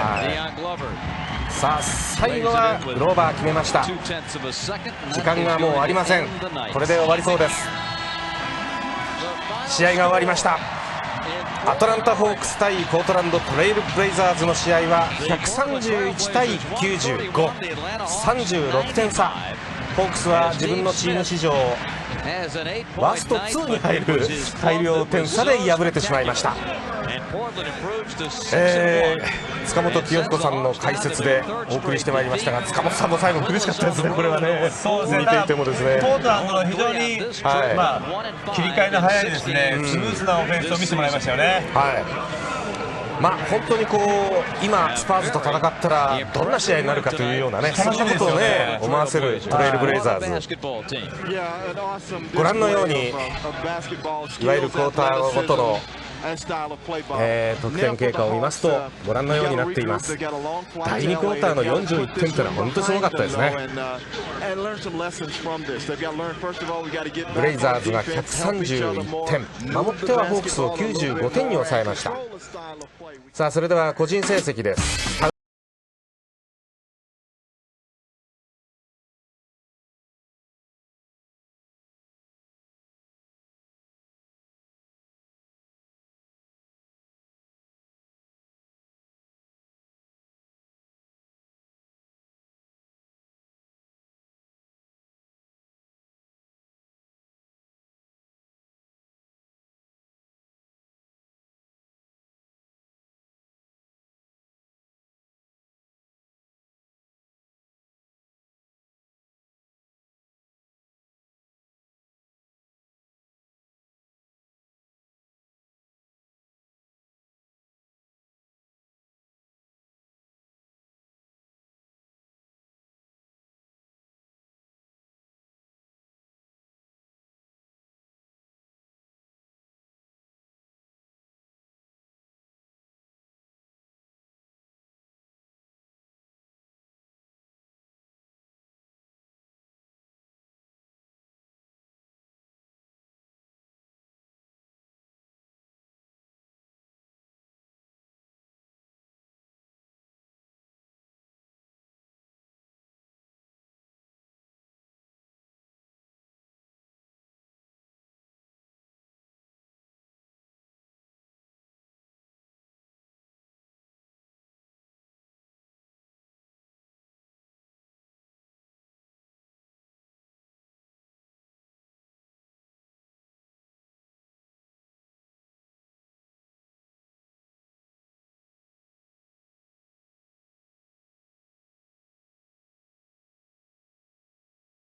さあ最後はグローバー決めました。時間がもうありません。これで終わりそうです。試合が終わりました。アトランタホークス対ポートランドトレイルブレイザーズの試合は131対95、36点差。ホークスは自分のチーム史上ワースト2に入る大量点差で敗れてしまいました。塚本清彦さんの解説でお送りしてまいりましたが、塚本さんも最後苦しかったですね。これはね、見ていてもですね、ポートランドの非常に、切り替えの早いですね、スムーズなオフェンスを見せてもらいましたよね。本当に今スパーズと戦ったらどんな試合になるかというようなね、そんなことをね思わせるトレイルブレイザーズ。ご覧のようにいわゆるクォーターごとの得点経過を見ますとご覧のようになっています。第2クォーターの41点というのは本当にすごかったですね。ブレイザーズが131点、守ってはホークスを95点に抑えました。さあそれでは個人成績です。